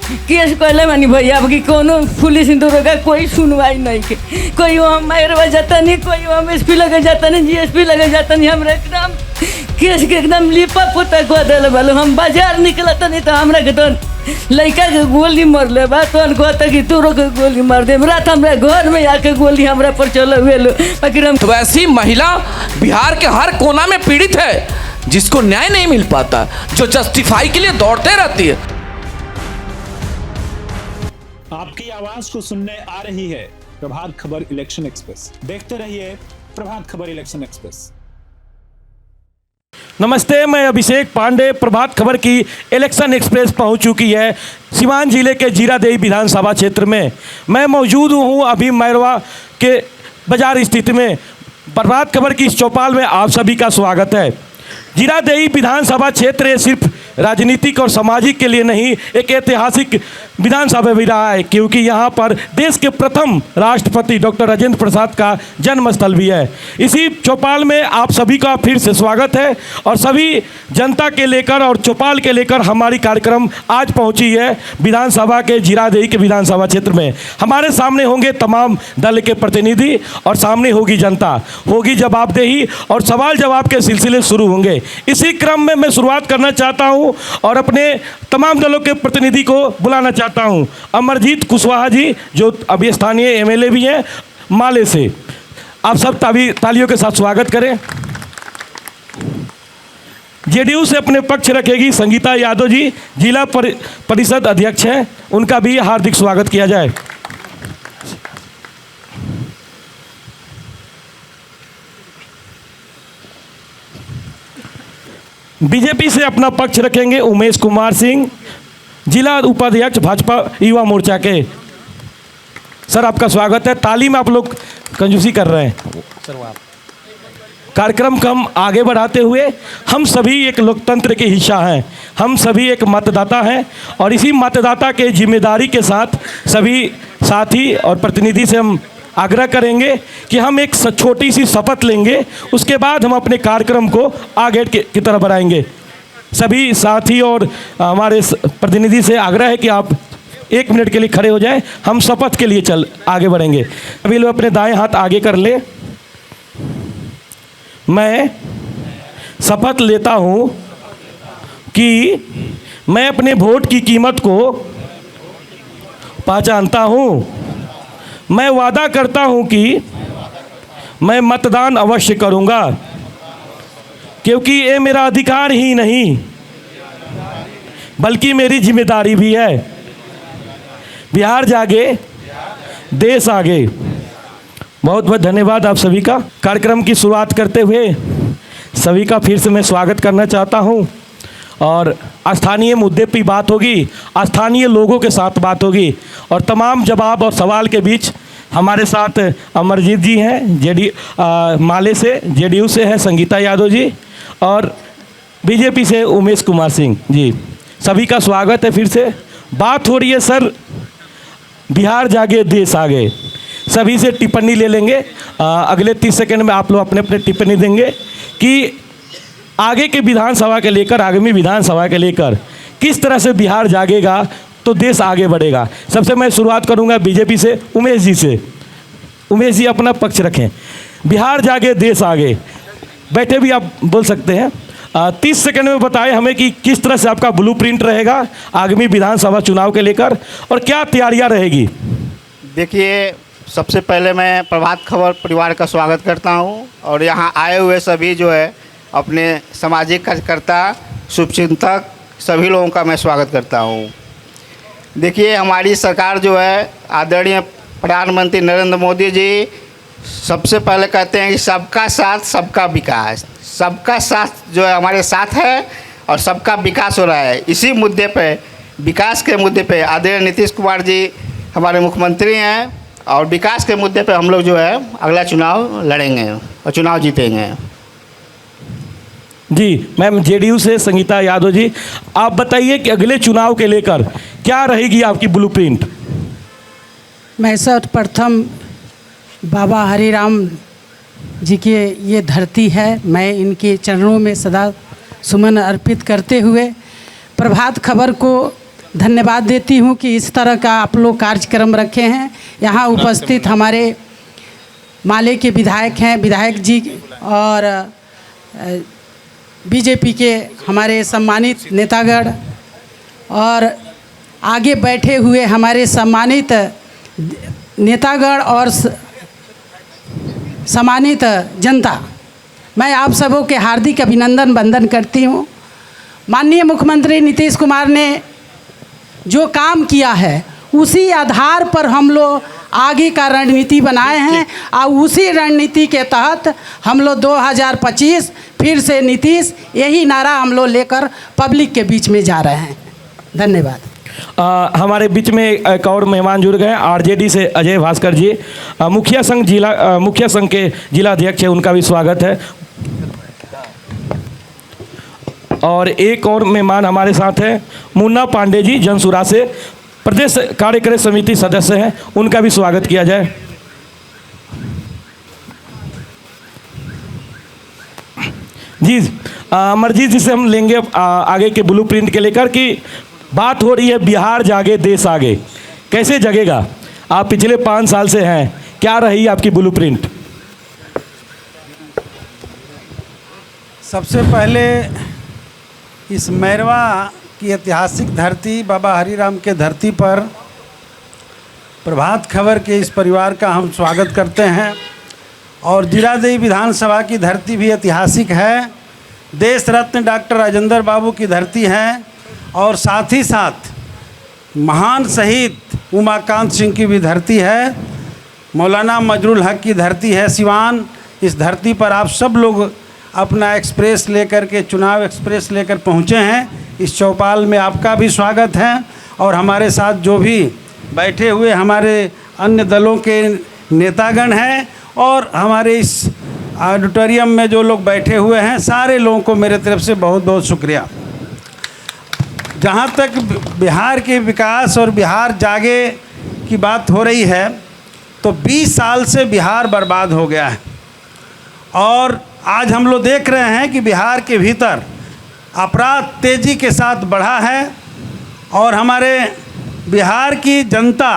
Case कहले मानी भैया अब कि कोनो पुलिस दरोगा कोई सुनवाई नहीं के, कोई वहाँ मायरवा जाता नहीं, कोई वहाँ एसपी लगे जाता नहीं, जीएसपी लगे जाता नहीं। हमरा एकदम केस के एकदम लिपा पोता कह दिल बोलो। हम बाजार निकलता नहीं तो हमरा के तो लड़का के गोली मार ले बा, तो कहता कि तोरो के गोली मार दे। रात हमरा घर में आके गोली हमरा पर चल हुए। तो ऐसी महिला बिहार के हर कोना में पीड़ित है, जिसको न्याय नहीं मिल पाता, जो जस्टिफाई के लिए दौड़ते रहती है। आपकी आवाज को सुनने आ रही है प्रभात खबर इलेक्शन एक्सप्रेस। देखते रहिए प्रभात खबर इलेक्शन एक्सप्रेस। नमस्ते, मैं अभिषेक पांडे। प्रभात खबर की इलेक्शन एक्सप्रेस पहुंच चुकी है सिवान जिले के जीरादेई विधानसभा क्षेत्र में। मैं मौजूद हूं अभी मैरवा के बाजार स्थित में। प्रभात खबर की इस चौपाल में आप सभी का स्वागत है। जीरादेई विधानसभा क्षेत्र सिर्फ राजनीतिक और सामाजिक के लिए नहीं, एक ऐतिहासिक विधानसभा भी रहा है, क्योंकि यहाँ पर देश के प्रथम राष्ट्रपति डॉक्टर राजेंद्र प्रसाद का जन्मस्थल भी है। इसी चौपाल में आप सभी का फिर से स्वागत है और सभी जनता के लेकर और चौपाल के लेकर हमारी कार्यक्रम आज पहुँची है विधानसभा के जीरादेई के विधानसभा क्षेत्र में। हमारे सामने होंगे तमाम दल के प्रतिनिधि और सामने होगी जनता, होगी जवाबदेही और सवाल जवाब के सिलसिले शुरू होंगे। इसी क्रम में मैं शुरुआत करना चाहता हूं और अपने तमाम दलों के प्रतिनिधि को बुलाना चाहता हूं। अमरजीत कुशवाहा जी, जो अभी स्थानीय एमएलए भी हैं माले से, आप सब तालियों के साथ स्वागत करें। जेडीयू से अपने पक्ष रखेगी संगीता यादव जी, जिला परिषद अध्यक्ष हैं, उनका भी हार्दिक स्वागत किया जाए। बीजेपी से अपना पक्ष रखेंगे उमेश कुमार सिंह, जिला उपाध्यक्ष भाजपा युवा मोर्चा के। सर आपका स्वागत है। ताली में आप लोग कंजूसी कर रहे हैं। कार्यक्रम को हम आगे बढ़ाते हुए, हम सभी एक लोकतंत्र के हिस्सा हैं, हम सभी एक मतदाता हैं और इसी मतदाता के जिम्मेदारी के साथ सभी साथी और प्रतिनिधि से हम आग्रह करेंगे कि हम एक छोटी सी शपथ लेंगे, उसके बाद हम अपने कार्यक्रम को आगे की तरफ बढ़ाएंगे। सभी साथी और हमारे प्रतिनिधि से आग्रह है कि आप 1 मिनट के लिए खड़े हो जाएं, हम शपथ के लिए आगे बढ़ेंगे। अभी लोग अपने दाएं हाथ आगे कर ले। मैं शपथ लेता हूं कि मैं अपने वोट की कीमत को पहचानता हूं। मैं वादा करता हूं कि मैं मतदान अवश्य करूंगा, क्योंकि ये मेरा अधिकार ही नहीं बल्कि मेरी जिम्मेदारी भी है। बिहार जागे, देश आगे। बहुत बहुत धन्यवाद आप सभी का। कार्यक्रम की शुरुआत करते हुए सभी का फिर से मैं स्वागत करना चाहता हूं और स्थानीय मुद्दे पे बात होगी, स्थानीय लोगों के साथ बात होगी और तमाम जवाब और सवाल के बीच हमारे साथ अमरजीत जी हैं माले से, जेडीयू से हैं संगीता यादव जी और बीजेपी से उमेश कुमार सिंह जी। सभी का स्वागत है। फिर से बात हो रही है सर, बिहार जागे देश आगे। सभी से टिप्पणी ले लेंगे। अगले 30 सेकंड में आप लोग अपने अपने टिप्पणी देंगे कि आगे के विधानसभा के लेकर, आगामी विधानसभा के लेकर किस तरह से बिहार जागेगा तो देश आगे बढ़ेगा। सबसे मैं शुरुआत करूंगा बीजेपी से, उमेश जी से। उमेश जी अपना पक्ष रखें। बिहार जागे देश आगे, बैठे भी आप बोल सकते हैं। 30 सेकंड में बताएं हमें कि किस तरह से आपका ब्लूप्रिंट रहेगा आगामी विधानसभा चुनाव के लेकर और क्या तैयारियां रहेगी। देखिए, सबसे पहले मैं प्रभात खबर परिवार का स्वागत करता हूं और यहाँ आए हुए सभी जो है अपने सामाजिक कार्यकर्ता, शुभचिंतक, सभी लोगों का मैं स्वागत करता हूं। देखिए, हमारी सरकार जो है, आदरणीय प्रधानमंत्री नरेंद्र मोदी जी सबसे पहले कहते हैं कि सबका साथ सबका विकास। सबका साथ जो है हमारे साथ है और सबका विकास हो रहा है। इसी मुद्दे पे, विकास के मुद्दे पे आदरणीय नीतीश कुमार जी हमारे मुख्यमंत्री हैं और विकास के मुद्दे पे हम लोग जो है अगला चुनाव लड़ेंगे और चुनाव जीतेंगे। जी मैम, जेडीयू से संगीता यादव जी, आप बताइए कि अगले चुनाव के लेकर क्या रहेगी आपकी ब्लूप्रिंट। मैं सर्वप्रथम बाबा हरिराम जी की ये धरती है, मैं इनके चरणों में सदा सुमन अर्पित करते हुए प्रभात खबर को धन्यवाद देती हूँ कि इस तरह का आप लोग कार्यक्रम रखे हैं। यहाँ उपस्थित हमारे माले के विधायक हैं, विधायक जी, और बीजेपी के हमारे सम्मानित नेतागण, और आगे बैठे हुए हमारे सम्मानित नेतागण और सम्मानित जनता, मैं आप सबों के हार्दिक अभिनंदन वंदन करती हूँ। माननीय मुख्यमंत्री नीतीश कुमार ने जो काम किया है उसी आधार पर हम लोग आगे का रणनीति बनाए हैं, और उसी रणनीति के तहत हम लोग 2025 फिर से नीतीश, यही नारा हम लोग लेकर पब्लिक के बीच में जा रहे हैं। धन्यवाद। हमारे बीच में एक और मेहमान जुड़ गए, आरजेडी से अजय भास्कर जी, मुखिया संघ के जिला अध्यक्ष है, उनका भी स्वागत है। और एक और मेहमान हमारे साथ हैं, मुन्ना पांडे जी, जनसुरा से प्रदेश कार्यकारी समिति सदस्य हैं, उनका भी स्वागत किया जाए। जी अमरजीत जी से हम लेंगे आगे के ब्लूप्रिंट के लेकर, कि बात हो रही है बिहार जागे देश आगे, कैसे जगेगा? आप पिछले 5 साल से हैं, क्या रही आपकी ब्लूप्रिंट? सबसे पहले इस मैरवा की ऐतिहासिक धरती, बाबा हरीराम के धरती पर प्रभात खबर के इस परिवार का हम स्वागत करते हैं। और जीरादेवी विधानसभा की धरती भी ऐतिहासिक है, देश रत्न डॉक्टर राजेंद्र बाबू की धरती है, और साथ ही साथ महान शहीद उमाकांत सिंह की भी धरती है, मौलाना मजरुल हक की धरती है सिवान। इस धरती पर आप सब लोग अपना एक्सप्रेस लेकर के, चुनाव एक्सप्रेस लेकर पहुँचे हैं। इस चौपाल में आपका भी स्वागत है, और हमारे साथ जो भी बैठे हुए हमारे अन्य दलों के नेतागण हैं, और हमारे इस ऑडिटोरियम में जो लोग बैठे हुए हैं, सारे लोगों को मेरे तरफ से बहुत बहुत शुक्रिया। जहाँ तक बिहार के विकास और बिहार जागे की बात हो रही है, तो 20 साल से बिहार बर्बाद हो गया है, और आज हम लोग देख रहे हैं कि बिहार के भीतर अपराध तेज़ी के साथ बढ़ा है, और हमारे बिहार की जनता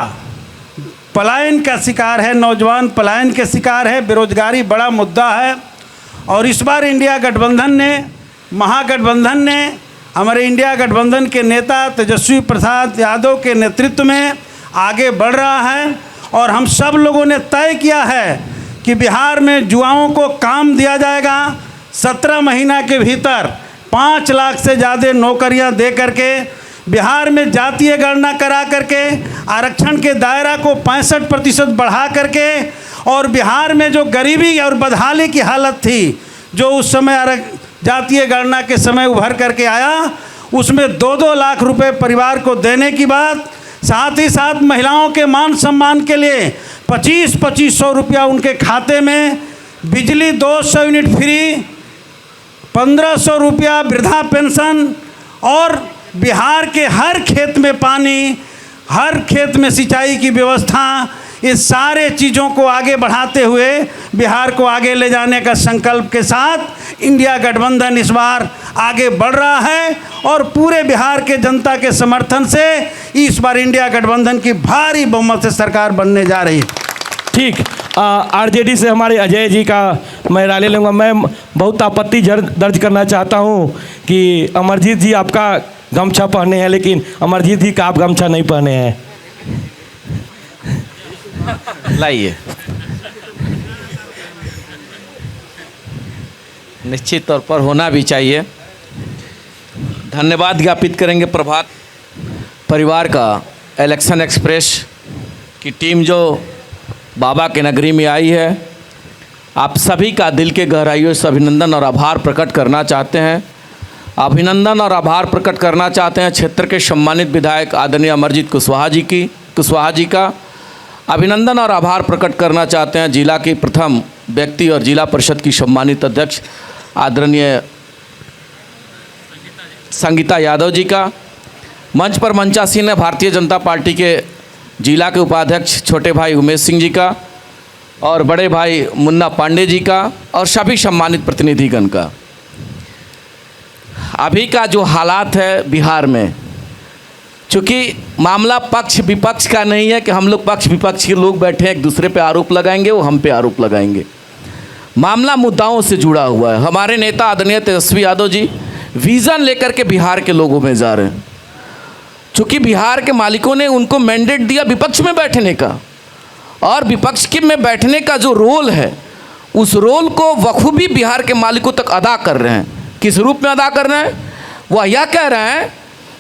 पलायन का शिकार है, नौजवान पलायन के शिकार है, बेरोजगारी बड़ा मुद्दा है। और इस बार इंडिया गठबंधन ने, महागठबंधन ने, हमारे इंडिया गठबंधन के नेता तेजस्वी प्रसाद यादव के नेतृत्व में आगे बढ़ रहा है, और हम सब लोगों ने तय किया है कि बिहार में युवाओं को काम दिया जाएगा। 17 महीना के भीतर 5 लाख से ज़्यादा नौकरियां दे करके, बिहार में जातीय गणना करा करके, आरक्षण के दायरा को 65% बढ़ा करके, और बिहार में जो गरीबी और बदहाली की हालत थी, जो उस समय जातीय गणना के समय उभर करके आया, उसमें 2-2 लाख रुपए परिवार को देने की बात, साथ ही साथ महिलाओं के मान सम्मान के लिए 2500 रुपया उनके खाते में, बिजली 200 यूनिट फ्री, 1500 रुपया वृद्धा पेंशन, और बिहार के हर खेत में पानी, हर खेत में सिंचाई की व्यवस्था, इस सारे चीज़ों को आगे बढ़ाते हुए बिहार को आगे ले जाने का संकल्प के साथ इंडिया गठबंधन इस बार आगे बढ़ रहा है, और पूरे बिहार के जनता के समर्थन से इस बार इंडिया गठबंधन की भारी बहुमत से सरकार बनने जा रही है। ठीक, आरजेडी से हमारे अजय जी का मैं राय ले लूँगा। मैं बहुत आपत्ति दर्ज करना चाहता हूँ कि अमरजीत जी आपका गमछा पहने हैं, लेकिन अमरजीत जी का आप गमछा नहीं पहने हैं। लाइए, निश्चित तौर पर होना भी चाहिए। धन्यवाद ज्ञापित करेंगे प्रभात परिवार का, इलेक्शन एक्सप्रेस की टीम जो बाबा के नगरी में आई है। आप सभी का दिल के गहराइयों से अभिनंदन और आभार प्रकट करना चाहते हैं। अभिनंदन और आभार प्रकट करना चाहते हैं क्षेत्र के सम्मानित विधायक आदरणीय अमरजीत कुशवाहा जी का। अभिनंदन और आभार प्रकट करना चाहते हैं जिला की प्रथम व्यक्ति और जिला परिषद की सम्मानित अध्यक्ष आदरणीय संगीता यादव जी का। मंच पर मंचासीन है भारतीय जनता पार्टी के जिला के उपाध्यक्ष छोटे भाई उमेश सिंह जी का, और बड़े भाई मुन्ना पांडे जी का, और सभी सम्मानित प्रतिनिधिगण का। अभी का जो हालात है बिहार में, चूँकि मामला पक्ष विपक्ष का नहीं है कि हम लोग पक्ष विपक्ष के लोग बैठे हैं एक दूसरे पे आरोप लगाएंगे, वो हम पे आरोप लगाएंगे। मामला मुद्दाओं से जुड़ा हुआ है। हमारे नेता आदरणीय तेजस्वी यादव जी विज़न लेकर के बिहार के लोगों में जा रहे हैं। चूँकि बिहार के मालिकों ने उनको मैंडेट दिया विपक्ष में बैठने का, और विपक्ष के में बैठने का जो रोल है उस रोल को बखूबी बिहार के मालिकों तक अदा कर रहे हैं। किस रूप में अदा कर रहे हैं? वह यह कह रहे हैं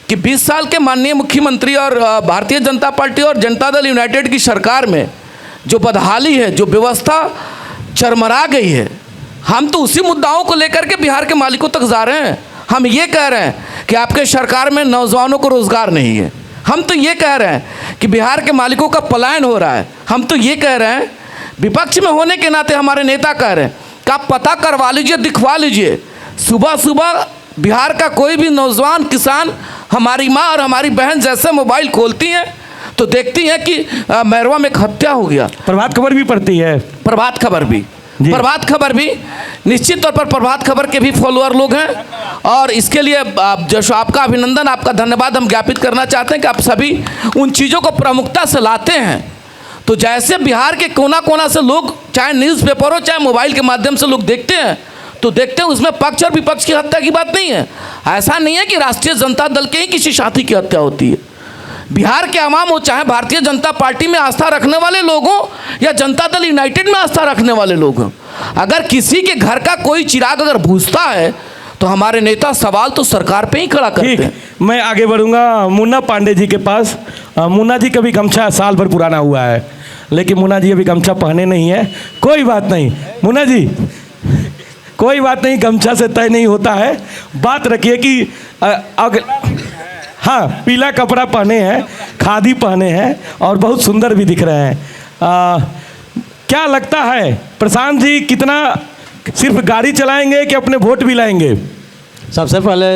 कि 20 साल के माननीय मुख्यमंत्री और भारतीय जनता पार्टी और जनता दल यूनाइटेड की सरकार में जो बदहाली है, जो व्यवस्था चरमरा गई है, हम तो उसी मुद्दाओं को लेकर के बिहार के मालिकों तक जा रहे हैं। हम ये कह रहे हैं कि आपके सरकार में नौजवानों को रोज़गार नहीं है। हम तो ये कह रहे हैं कि बिहार के मालिकों का पलायन हो रहा है। हम तो ये कह रहे हैं, विपक्ष में होने के नाते हमारे नेता कह रहे हैं कि आप पता करवा लीजिए, दिखवा लीजिए। सुबह सुबह बिहार का कोई भी नौजवान किसान, हमारी माँ और हमारी बहन जैसे मोबाइल खोलती हैं तो देखती हैं कि मैरवा में एक हत्या हो गया। प्रभात खबर भी पढ़ती है। प्रभात खबर भी, प्रभात खबर भी, निश्चित तौर पर प्रभात खबर के भी फॉलोअर लोग हैं, और इसके लिए जो आपका अभिनंदन, आपका धन्यवाद हम ज्ञापित करना चाहते हैं कि आप सभी उन चीज़ों को प्रमुखता से लाते हैं। तो जैसे बिहार के कोना कोना से लोग, चाहे न्यूज़पेपर हो चाहे मोबाइल के माध्यम से लोग देखते हैं, तो देखते हैं उसमें पक्ष और विपक्ष की हत्या की बात नहीं है। ऐसा नहीं है कि राष्ट्रीय जनता दल के ही किसी साथी की हत्या होती है। बिहार के आवाम हो, चाहे भारतीय जनता पार्टी में आस्था रखने वाले लोग हों या जनता दल यूनाइटेड में आस्था रखने वाले लोग हों, अगर किसी के घर का कोई चिराग अगर बुझता है तो हमारे नेता सवाल तो सरकार पे ही खड़ा करते हैं। मैं आगे बढ़ूंगा मुन्ना पांडे जी के पास। मुन्ना जी का भी गमछा साल भर पुराना हुआ है, लेकिन मुन्ना जी अभी गमछा पहने नहीं है। कोई बात नहीं मुन्ना जी, कोई बात नहीं, गमछा से तय नहीं होता है। बात रखिए कि हाँ, पीला कपड़ा पहने हैं, खादी पहने हैं और बहुत सुंदर भी दिख रहे हैं। क्या लगता है प्रशांत जी, कितना सिर्फ गाड़ी चलाएंगे कि अपने वोट भी लाएंगे? सबसे पहले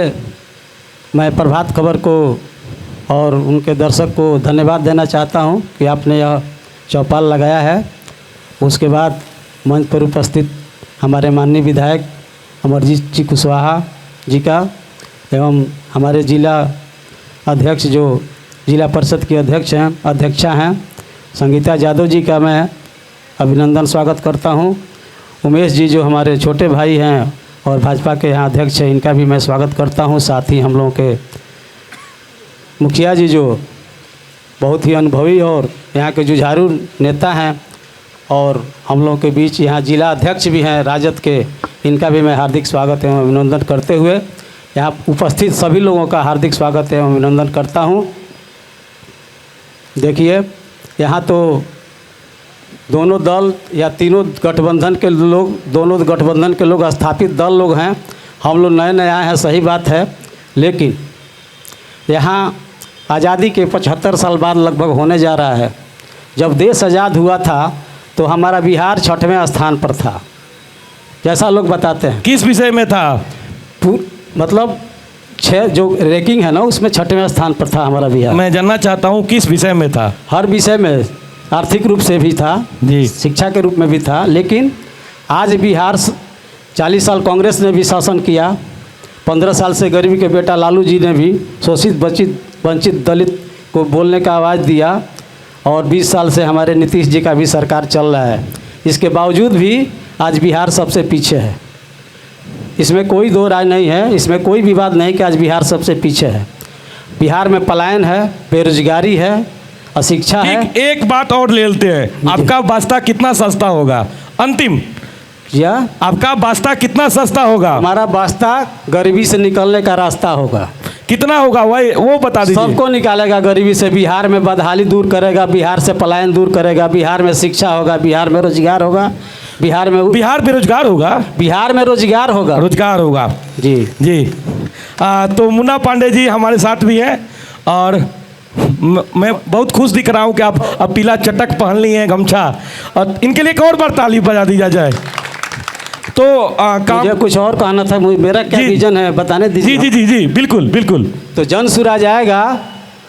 मैं प्रभात खबर को और उनके दर्शक को धन्यवाद देना चाहता हूं कि आपने यह चौपाल लगाया है। उसके बाद मंच पर उपस्थित हमारे माननीय विधायक अमरजीत जी कुशवाहा जी का, एवं हमारे जिला अध्यक्ष जो जिला परिषद की अध्यक्षा हैं संगीता यादव जी का मैं अभिनंदन स्वागत करता हूं। उमेश जी जो हमारे छोटे भाई हैं और भाजपा के यहाँ अध्यक्ष हैं, इनका भी मैं स्वागत करता हूं। साथ ही हम लोगों के मुखिया जी जो बहुत ही अनुभवी और यहाँ के जुझारू नेता हैं, और हम लोगों के बीच यहाँ जिला अध्यक्ष भी हैं राजद के, इनका भी मैं हार्दिक स्वागत एवं अभिनंदन करते हुए यहाँ उपस्थित सभी लोगों का हार्दिक स्वागत एवं अभिनंदन करता हूँ। देखिए, यहाँ तो दोनों दल या तीनों गठबंधन के लोग, दोनों गठबंधन के लोग स्थापित दल लोग हैं। हम लोग नए नए आए हैं, सही बात है, लेकिन यहाँ आज़ादी के 75 साल बाद लगभग होने जा रहा है। जब देश आज़ाद हुआ था तो हमारा बिहार 6वें स्थान पर था, जैसा लोग बताते हैं। किस विषय में था? मतलब 6 जो रैंकिंग है ना, उसमें 6वें स्थान पर था हमारा बिहार। मैं जानना चाहता हूँ किस विषय में था? हर विषय में, आर्थिक रूप से भी था जी, शिक्षा के रूप में भी था। लेकिन आज बिहार 40 साल कांग्रेस ने भी शासन किया, 15 साल से गरीबी के बेटा लालू जी ने भी शोषित वंचित दलित को बोलने का आवाज़ दिया, और 20 साल से हमारे नीतीश जी का भी सरकार चल रहा है। इसके बावजूद भी आज बिहार सबसे पीछे है। इसमें कोई दो राय नहीं है, इसमें कोई विवाद नहीं कि आज बिहार सबसे पीछे है। बिहार में पलायन है, बेरोजगारी है, अशिक्षा है। एक बात और ले लेते हैं, आपका वास्ता कितना सस्ता होगा? अंतिम, या आपका वास्ता कितना सस्ता होगा? हमारा वास्ता गरीबी से निकलने का रास्ता होगा। कितना होगा वो बता दीजिए। सबको निकालेगा गरीबी से, बिहार में बदहाली दूर करेगा, बिहार से पलायन दूर करेगा, बिहार में शिक्षा होगा, बिहार में रोजगार होगा, बिहार बेरोजगार होगा, बिहार में रोजगार होगा जी जी। तो मुन्ना पांडे जी हमारे साथ भी हैं, और मैं बहुत खुश दिख रहा हूँ कि आप अब पीला चटक पहन ली हैं, गमछा, और इनके लिए एक और बार ताली बजा दी जाए। तो मुझे कुछ और कहना था, मेरा क्या विजन है बताने दीजिए। जी जी जी, बिल्कुल बिल्कुल। तो जन सूराज आएगा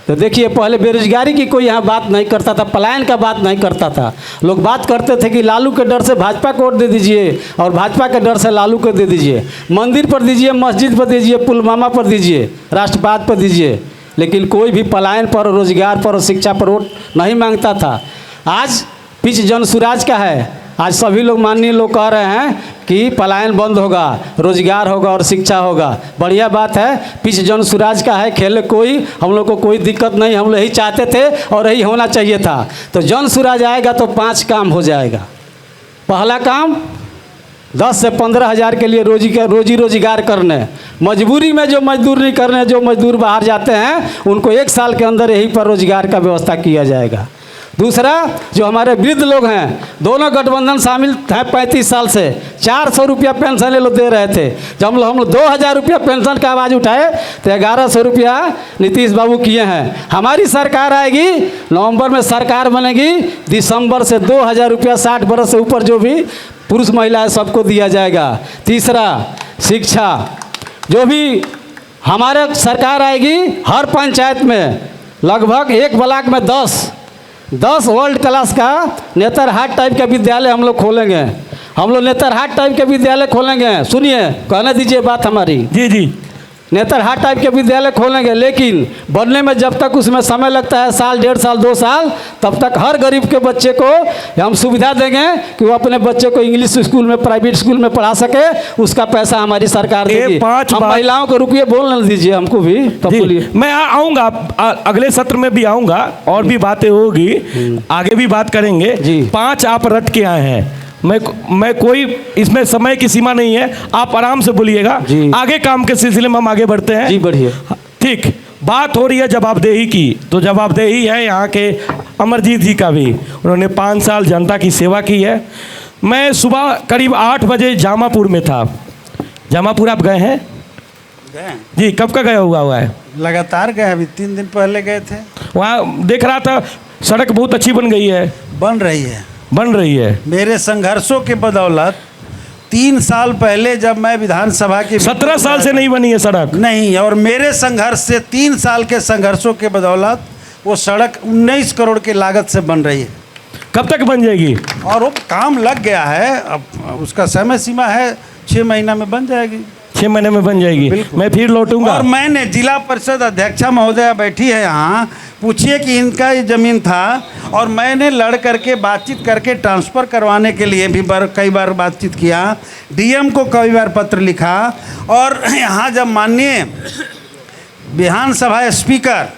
तो देखिए, पहले बेरोजगारी की कोई यहाँ बात नहीं करता था, पलायन का बात नहीं करता था। लोग बात करते थे कि लालू के डर से भाजपा को वोट दे दीजिए, और भाजपा के डर से लालू को दे दीजिए। मंदिर पर दीजिए, मस्जिद पर दीजिए, पुलवामा पर दीजिए, राष्ट्रवाद पर दीजिए, लेकिन कोई भी पलायन पर, रोजगार पर और शिक्षा पर वोट नहीं मांगता था। आज पिच जन सुराज का है। आज सभी लोग, माननीय लोग कह रहे हैं कि पलायन बंद होगा, रोजगार होगा और शिक्षा होगा। बढ़िया बात है, पिच जन सुराज का है, खेल कोई, हम लोग को कोई दिक्कत नहीं, हम लोग यही चाहते थे और यही होना चाहिए था। तो जन सुराज आएगा तो 5 काम हो जाएगा। पहला काम 10 से 15 हज़ार के लिए रोजी रोजगार करने, मजबूरी में जो मजदूर नहीं करने, जो मजदूर बाहर जाते हैं उनको 1 साल के अंदर यहीं पर रोजगार का व्यवस्था किया जाएगा। दूसरा, जो हमारे वृद्ध लोग हैं, दोनों गठबंधन शामिल हैं 35 साल से, 400 रुपया पेंशन ये लोग दे रहे थे। जब हम लोग 2000 रुपया पेंशन का आवाज़ उठाए तो 1100 रुपया नीतीश बाबू किए हैं। हमारी सरकार आएगी, नवंबर में सरकार बनेगी, दिसंबर से 2000 रुपया 60 बरस से ऊपर जो भी पुरुष महिला सबको दिया जाएगा। तीसरा, शिक्षा, जो भी हमारे सरकार आएगी, हर पंचायत में लगभग 1 ब्लॉक में 10 वर्ल्ड क्लास का नेतरहाट टाइप का विद्यालय हम लोग खोलेंगे। हम लोग नेतरहाट टाइप के विद्यालय खोलेंगे। सुनिए, कहने दीजिए बात हमारी। जी जी, नेतरहाट टाइप के विद्यालय खोलेंगे, लेकिन बनने में जब तक उसमें समय लगता है, साल, 1.5 साल, 2 साल, तब तक हर गरीब के बच्चे को हम सुविधा देंगे कि वो अपने बच्चे को इंग्लिश स्कूल में, प्राइवेट स्कूल में पढ़ा सके। उसका पैसा हमारी सरकार देगी। हम महिलाओं को रुपये बोलने दीजिए, हमको भी तो बोलिए। मैं आऊँगा, अगले सत्र में भी आऊँगा और भी बातें होगी, आगे भी बात करेंगे जी। 5 आप रट के आए हैं। मैं कोई इसमें समय की सीमा नहीं है, आप आराम से बोलिएगा। आगे काम के सिलसिले में हम आगे बढ़ते हैं जी। बढ़िए, ठीक। बात हो रही है जवाबदेही की, तो जवाबदेही है यहाँ के अमरजीत जी का भी। उन्होंने 5 साल जनता की सेवा की है। मैं सुबह करीब 8 बजे जामापुर में था। जामापुर आप गए हैं? गए जी। कब का गया हुआ है? लगातार गए, अभी 3 दिन पहले गए थे। वहाँ देख रहा था सड़क बहुत अच्छी बन गई है। बन रही है। मेरे संघर्षों के बदौलत 3 साल पहले जब मैं विधानसभा की 17 साल से नहीं बनी है सड़क। नहीं, और मेरे संघर्ष से 3 साल के संघर्षों के बदौलत वो सड़क 19 करोड़ की लागत से बन रही है। कब तक बन जाएगी? और वो काम लग गया है, अब उसका समय सीमा है, 6 महीना में बन जाएगी। 6 महीने में बन जाएगी। मैं फिर लौटूंगा। और मैंने जिला परिषद अध्यक्षा महोदया बैठी है यहाँ, पूछिए कि इनका ये ज़मीन था, और मैंने लड़ करके बातचीत करके ट्रांसफ़र करवाने के लिए भी कई बार बातचीत किया, डीएम को कई बार पत्र लिखा। और यहाँ जब माननीय विधानसभा स्पीकर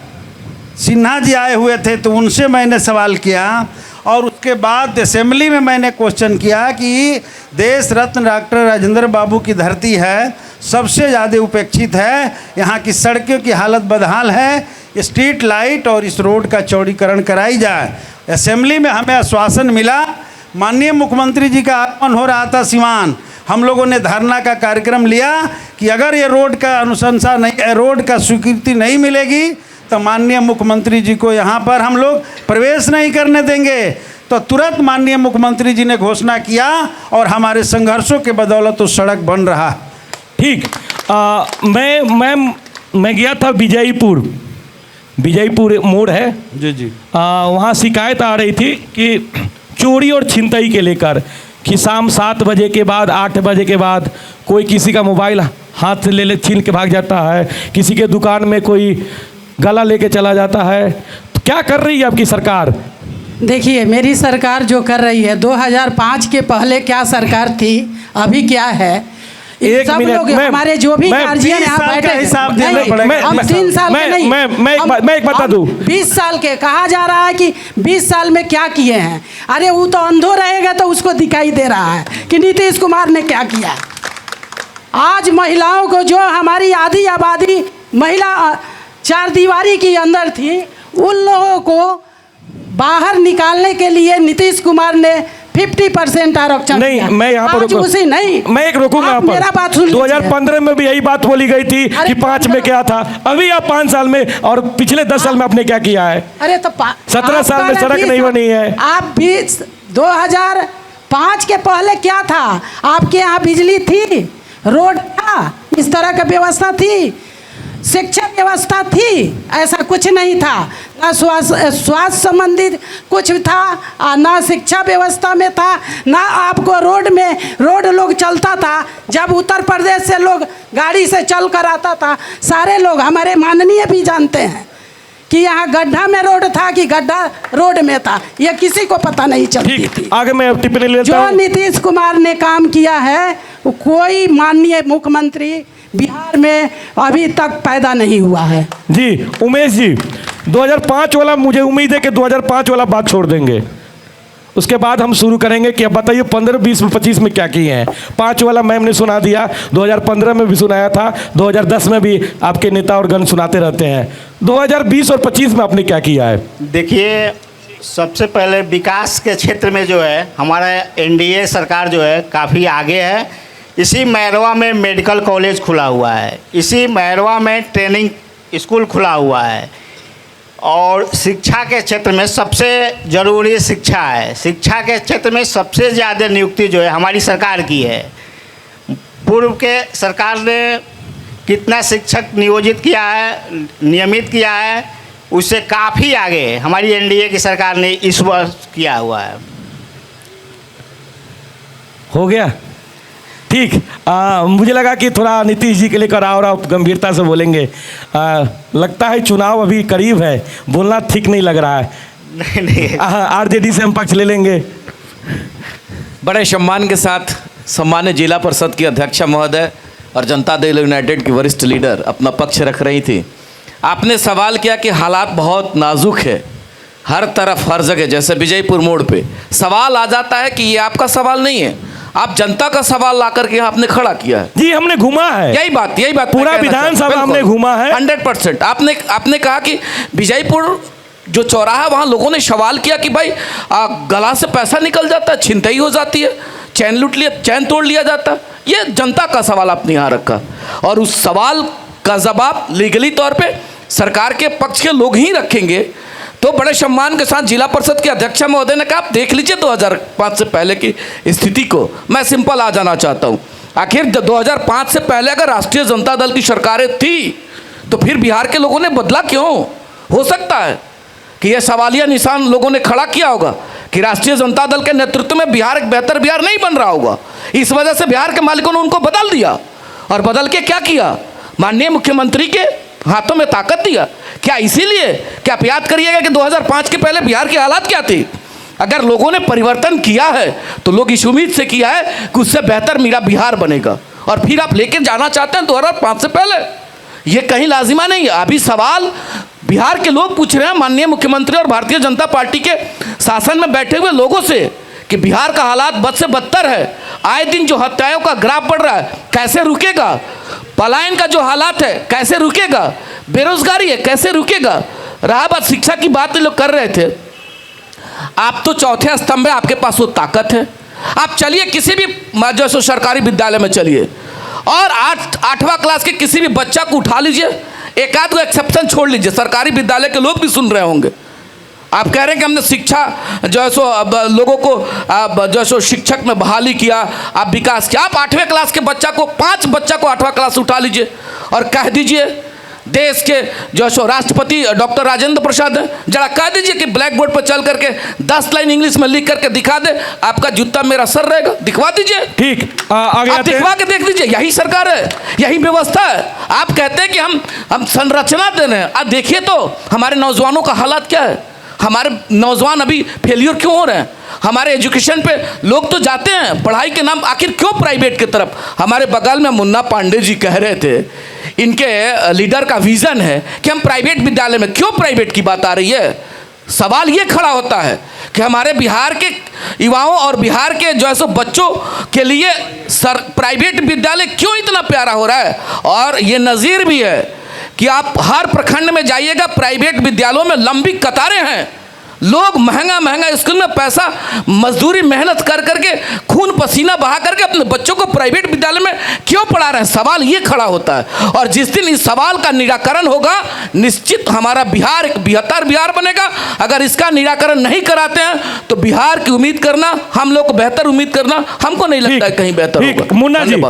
सिन्हा जी आए हुए थे तो उनसे मैंने सवाल किया, और उसके बाद असेंबली में मैंने क्वेश्चन किया कि देश रत्न डॉक्टर राजेंद्र बाबू की धरती है, सबसे ज़्यादा उपेक्षित है, यहाँ की सड़कों की हालत बदहाल है, स्ट्रीट लाइट और इस रोड का चौड़ीकरण कराई जाए। असेंबली में हमें आश्वासन मिला। माननीय मुख्यमंत्री जी का आगमन हो रहा था सिवान, हम लोगों ने धरना का कार्यक्रम लिया कि अगर ये रोड का अनुशंसा नहीं, रोड का स्वीकृति नहीं मिलेगी तो माननीय मुख्यमंत्री जी को यहाँ पर हम लोग प्रवेश नहीं करने देंगे। तो तुरंत माननीय मुख्यमंत्री जी ने घोषणा किया और हमारे संघर्षों के बदौलत उस सड़क बन रहा। ठीक। मैं गया था विजयपुर मोड़ है जी। वहाँ शिकायत आ रही थी कि चोरी और छिनतई के लेकर कि शाम 7 बजे के बाद, 8 बजे के बाद कोई किसी का मोबाइल हाथ से ले छीन के भाग जाता है, किसी के दुकान में कोई गला लेके चला जाता है। तो क्या कर रही है आपकी सरकार? देखिए, मेरी सरकार जो कर रही है, 2005 के पहले क्या सरकार थी, अभी क्या है, सब लोग हमारे जो भी गार्जियन यहाँ बैठे हिसाब देना पड़ेगा। हम 3 साल के नहीं, मैं एक बता दूं, 20 साल के कहा जा रहा है कि 20 साल में क्या किए हैं। अरे वो तो अंधो रहेगा तो उसको दिखाई दे रहा है कि नीतीश कुमार ने क्या किया। आज महिलाओं को, जो हमारी आधी आबादी महिला 4 दीवारी के अंदर थी, उन लोगों को बाहर निकालने के लिए नीतीश कुमार ने 50% आरक्षण नहीं, मैं यहाँ पर उसी नहीं, मैं एक रोकूंगा यहाँ पर। मेरा बात सुन। 2015 में भी यही बात बोली गई थी कि 5 में क्या था। अभी आप 5 साल में और पिछले 10 साल में आपने क्या किया है? अरे तो 17 साल में सड़क नहीं बनी है। आप 2005 के पहले क्या था? आपके यहाँ बिजली थी, रोड था, इस तरह का व्यवस्था थी, शिक्षा व्यवस्था थी? ऐसा कुछ नहीं था। ना स्वास्थ्य संबंधित कुछ था, ना शिक्षा व्यवस्था में था, ना आपको रोड लोग चलता था। जब उत्तर प्रदेश से लोग गाड़ी से चल कर आता था, सारे लोग, हमारे माननीय भी जानते हैं, कि यहाँ गड्ढा में रोड था कि गड्ढा रोड में था, ये किसी को पता नहीं चलती ठीक, थी। आगे मैं टिप्पणी लेता जो हूँ। नीतीश कुमार ने काम किया है वो कोई माननीय मुख्यमंत्री बिहार में अभी तक पैदा नहीं हुआ है। जी उमेश जी, 2005 वाला मुझे उम्मीद है कि 2005 वाला बात छोड़ देंगे, उसके बाद हम शुरू करेंगे कि अब बताइए 15, 20, 25 में क्या किए हैं। 5 वाला मैम ने सुना दिया, 2015 में भी सुनाया था, 2010 में भी आपके नेता और गण सुनाते रहते हैं। 2020 और 25 में आपने क्या किया है? देखिए, सबसे पहले विकास के क्षेत्र में जो है हमारा एनडीए सरकार जो है काफ़ी आगे है। इसी मैरवा में मेडिकल कॉलेज खुला हुआ है, इसी मैरवा में ट्रेनिंग स्कूल खुला हुआ है, और शिक्षा के क्षेत्र में सबसे ज़रूरी शिक्षा है। शिक्षा के क्षेत्र में सबसे ज़्यादा नियुक्ति जो है हमारी सरकार की है। पूर्व के सरकार ने कितना शिक्षक नियोजित किया है, नियमित किया है, उससे काफ़ी आगे हमारी एनडीए की सरकार ने इस वर्ष किया हुआ है। हो गया ठीक। मुझे लगा कि थोड़ा नीतीश जी के लेकर और आप गंभीरता से बोलेंगे। लगता है चुनाव अभी करीब है, बोलना ठीक नहीं लग रहा है। नहीं आरजेडी से हम पक्ष ले लेंगे। बड़े सम्मान के साथ सम्मान्य जिला परिषद की अध्यक्षा महोदय और जनता दल यूनाइटेड की वरिष्ठ लीडर अपना पक्ष रख रही थी। आपने सवाल किया कि हालात बहुत नाजुक है, हर तरफ हर जगह, जैसे विजयपुर मोड़ पे सवाल आ जाता है कि ये आपका सवाल नहीं है, आप जनता का सवाल ला करके यहाँ आपने खड़ा किया है। जी हमने घूमा है, यही बात पूरा विधानसभा हमने घूमा है। 100% आपने कहा कि विजयपुर जो चौराहा, वहाँ लोगों ने सवाल किया कि भाई गला से पैसा निकल जाता है, छिनतई हो जाती है, चैन तोड़ लिया जाता है। ये जनता का सवाल आपने यहाँ रखा, और उस सवाल का जवाब लीगली तौर पे सरकार के पक्ष के लोग ही रखेंगे। तो बड़े सम्मान के साथ जिला परिषद के अध्यक्षा महोदय ने कहा आप देख लीजिए 2005 से पहले की स्थिति को। मैं सिंपल आ जाना चाहता हूँ, आखिर 2005 से पहले अगर राष्ट्रीय जनता दल की सरकारें थी तो फिर बिहार के लोगों ने बदला क्यों? हो सकता है कि यह सवालिया निशान लोगों ने खड़ा किया होगा कि राष्ट्रीय जनता दल के नेतृत्व में बिहार एक बेहतर बिहार नहीं बन रहा होगा, इस वजह से बिहार के मालिकों ने उनको बदल दिया। और बदल के क्या किया? माननीय मुख्यमंत्री के हाथों में ताकत दिया। क्या इसीलिए? क्या आप याद करिएगा कि 2005 के पहले बिहार की हालात क्या थी? अगर लोगों ने परिवर्तन किया है तो लोग इस उम्मीद से किया है कि उससे बेहतर मेरा बिहार बनेगा, और फिर आप लेके जाना चाहते हैं 2005 से पहले। ये कहीं लाजिमा नहीं है। अभी सवाल बिहार के लोग पूछ रहे हैं माननीय मुख्यमंत्री और भारतीय जनता पार्टी के शासन में बैठे हुए लोगों से कि बिहार का हालात बद से बदतर है। आए दिन जो हत्याओं का ग्राफ बढ़ रहा है, कैसे रुकेगा? पलायन का जो हालात है कैसे रुकेगा? बेरोजगारी है कैसे रुकेगा? रहा बात शिक्षा की बात लोग कर रहे थे, आप तो चौथे स्तंभ में, आपके पास वो ताकत है। आप चलिए किसी भी जो सो सरकारी विद्यालय में चलिए और 8वां क्लास के किसी भी बच्चा को उठा लीजिए, एक आध को एक्सेप्शन छोड़ लीजिए, सरकारी विद्यालय के लोग भी सुन रहे होंगे। आप कह रहे हैं कि हमने शिक्षा जो है सो लोगों को जो है सो शिक्षक में बहाली किया, आप विकास किया। आप 8वें क्लास के बच्चा को, 5 बच्चा को 8वां क्लास उठा लीजिए और कह दीजिए देश के जो है सो राष्ट्रपति डॉक्टर राजेंद्र प्रसाद हैं, जरा कह दीजिए कि ब्लैक बोर्ड पर चल करके 10 लाइन इंग्लिश में लिख करके दिखा दे, आपका जूता मेरा सर रहेगा। दिखवा दीजिए, ठीक। आगे आप दिखवा के देख लीजिए, यही सरकार है, यही व्यवस्था है। आप कहते हैं कि हम संरचना दे रहे हैं, अब देखिए तो हमारे नौजवानों का हालात क्या है। हमारे नौजवान अभी फेलियर क्यों हो रहे हैं? हमारे एजुकेशन पे लोग तो जाते हैं पढ़ाई के नाम, आखिर क्यों प्राइवेट की तरफ? हमारे बगल में मुन्ना पांडे जी कह रहे थे, इनके लीडर का विज़न है कि हम प्राइवेट विद्यालय में, क्यों प्राइवेट की बात आ रही है? सवाल ये खड़ा होता है कि हमारे बिहार के युवाओं और बिहार के जो है सो बच्चों के लिए प्राइवेट विद्यालय क्यों इतना प्यारा हो रहा है? और ये नज़ीर भी है कि आप हर प्रखंड में जाइएगा, प्राइवेट विद्यालयों में लंबी कतारें हैं। लोग महंगा स्कूल में पैसा, मजदूरी, मेहनत कर करके, खून पसीना बहा करके अपने बच्चों को प्राइवेट विद्यालय में क्यों पढ़ा रहे हैं? सवाल ये खड़ा होता है। और जिस दिन इस सवाल का निराकरण होगा, निश्चित हमारा बिहार एक बेहतर बिहार बनेगा। अगर इसका निराकरण नहीं कराते हैं तो बिहार की उम्मीद करना, हम लोग को बेहतर उम्मीद करना, हमको नहीं लगता है कहीं बेहतर होगा। मुन्ना जी,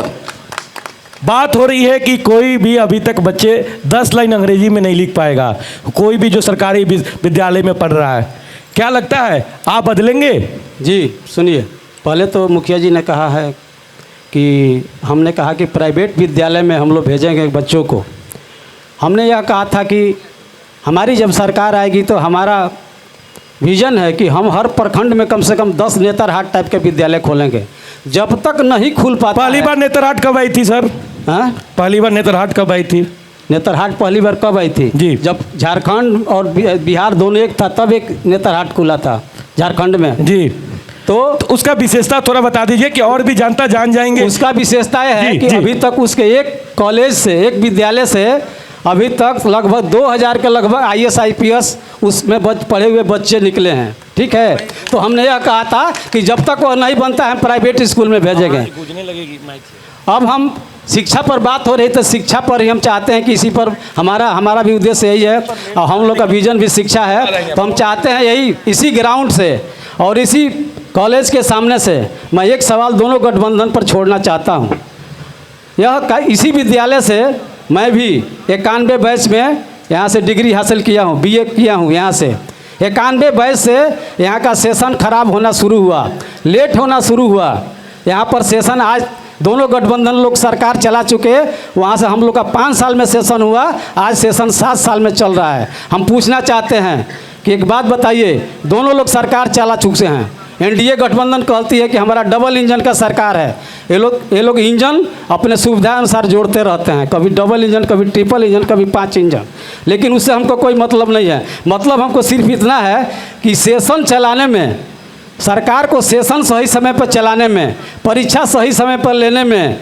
बात हो रही है कि कोई भी अभी तक बच्चे 10 लाइन अंग्रेजी में नहीं लिख पाएगा, कोई भी जो सरकारी विद्यालय में पढ़ रहा है। क्या लगता है आप बदलेंगे? जी सुनिए, पहले तो मुखिया जी ने कहा है कि हमने कहा कि प्राइवेट विद्यालय में हम लोग भेजेंगे बच्चों को। हमने यह कहा था कि हमारी जब सरकार आएगी तो हमारा विज़न है कि हम हर प्रखंड में कम से कम 10 नेतरहाट टाइप के विद्यालय खोलेंगे। जब तक नहीं खुल पाता पहली बार नेतरहाट कब आई थी सर? हाँ, पहली बार नेतरहाट कब आई थी? नेतरहाट पहली बार कब आई थी? जी। जब झारखंड और बिहार दोनों एक था, तब एक नेतरहाट खुला था झारखंड में। जी। तो उसका विशेषता थोड़ा बता दीजिए कि और भी जानता जान जाएंगे। उसका विशेषता यह है जी, कि जी। अभी तक उसके एक कॉलेज से, एक विद्यालय से अभी तक लगभग 2000 के लगभग IAS IPS उसमें पढ़े हुए बच्चे निकले हैं। ठीक है, तो हमने यह कहा था कि जब तक वह नहीं बनता है प्राइवेट स्कूल में भेजेंगे। अब हम शिक्षा पर बात हो रही तो शिक्षा पर ही हम चाहते हैं कि इसी पर हमारा भी उद्देश्य यही है और हम लोग का विजन भी शिक्षा है। तो हम चाहते हैं यही इसी ग्राउंड से और इसी कॉलेज के सामने से मैं एक सवाल दोनों गठबंधन पर छोड़ना चाहता हूँ। इसी विद्यालय से मैं भी 91 बैच में यहाँ से डिग्री हासिल किया हूँ, BA किया हूँ यहाँ से। 91 बैच से यहाँ का सेशन खराब होना शुरू हुआ, लेट होना शुरू हुआ। यहाँ पर सेशन आज दोनों गठबंधन लोग सरकार चला चुके, वहाँ से हम लोग का 5 साल में सेशन हुआ, आज सेशन 7 साल में चल रहा है। हम पूछना चाहते हैं कि एक बात बताइए, दोनों लोग सरकार चला चुके हैं, NDA गठबंधन कहती है कि हमारा डबल इंजन का सरकार है। ये लोग इंजन अपने सुविधा अनुसार जोड़ते रहते हैं, कभी डबल इंजन, कभी ट्रिपल इंजन, कभी 5 इंजन, लेकिन उससे हमको कोई मतलब नहीं है। मतलब हमको सिर्फ इतना है कि सेशन चलाने में, सरकार को सेशन सही समय पर चलाने में, परीक्षा सही समय पर लेने में,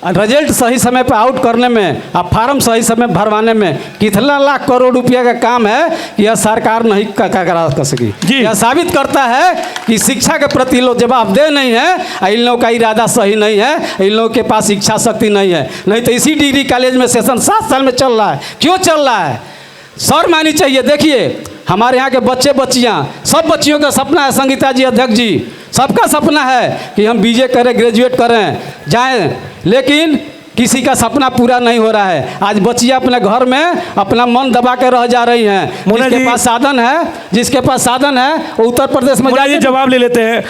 रिजल्ट सही समय पर आउट करने में और फार्म सही समय भरवाने में कितना लाख करोड़ रुपया का काम है कि यह सरकार नहीं करा सकी। यह साबित करता है कि शिक्षा के प्रति लोग जवाबदेह नहीं है, इन लोगों का इरादा सही नहीं है, इन लोगों के पास इच्छा शक्ति नहीं है। नहीं तो इसी डिग्री कॉलेज में सेशन 7 साल में चल रहा है। क्यों चल रहा है? शर्म आनी चाहिए। देखिए हमारे यहाँ के बच्चे बच्चियाँ, सब बच्चियों का सपना है, संगीता जी, अध्यक्ष जी, सबका सपना है कि हम BA करें, ग्रेजुएट करें, जाएं, लेकिन किसी का सपना पूरा नहीं हो रहा है। आज बच्चियाँ अपने घर में अपना मन दबा के रह जा रही हैं। जिसके पास साधन है वो उत्तर प्रदेश में जाके जवाब ले लेते हैं।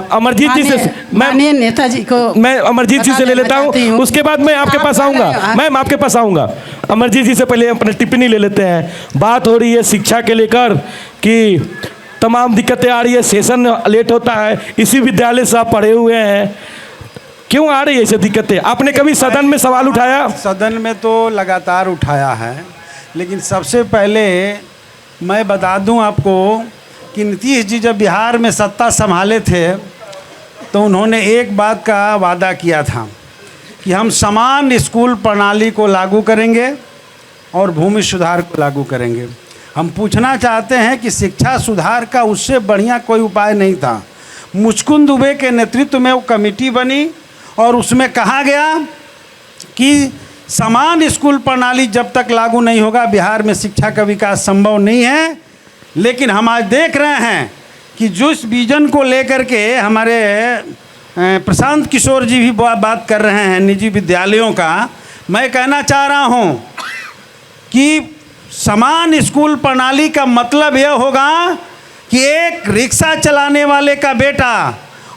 अमरजीत जी से माननीय नेताजी को मैं अमरजीत जी से ले लेता हूँ, उसके बाद मैं आपके पास आऊँगा। मैम आपके पास आऊँगा। अमरजीत जी से पहले अपनी टिप्पणी ले लेते हैं। बात हो रही है शिक्षा के लेकर कि तमाम दिक्कतें आ रही है, सेशन लेट होता है, इसी विद्यालय से आप पढ़े हुए हैं, क्यों आ रही है ऐसी दिक्कतें? आपने कभी सदन में सवाल उठाया? सदन में तो लगातार उठाया है, लेकिन सबसे पहले मैं बता दूं आपको कि नीतीश जी जब बिहार में सत्ता संभाले थे तो उन्होंने एक बात का वादा किया था कि हम समान स्कूल प्रणाली को लागू करेंगे और भूमि सुधार को लागू करेंगे। हम पूछना चाहते हैं कि शिक्षा सुधार का उससे बढ़िया कोई उपाय नहीं था। मुचकुंद दुबे के नेतृत्व में वो कमेटी बनी और उसमें कहा गया कि समान स्कूल प्रणाली जब तक लागू नहीं होगा बिहार में शिक्षा का विकास संभव नहीं है। लेकिन हम आज देख रहे हैं कि जो इस विजन को लेकर के हमारे प्रशांत किशोर जी भी बात कर रहे हैं निजी विद्यालयों का, मैं कहना चाह रहा हूं कि समान स्कूल प्रणाली का मतलब यह होगा कि एक रिक्शा चलाने वाले का बेटा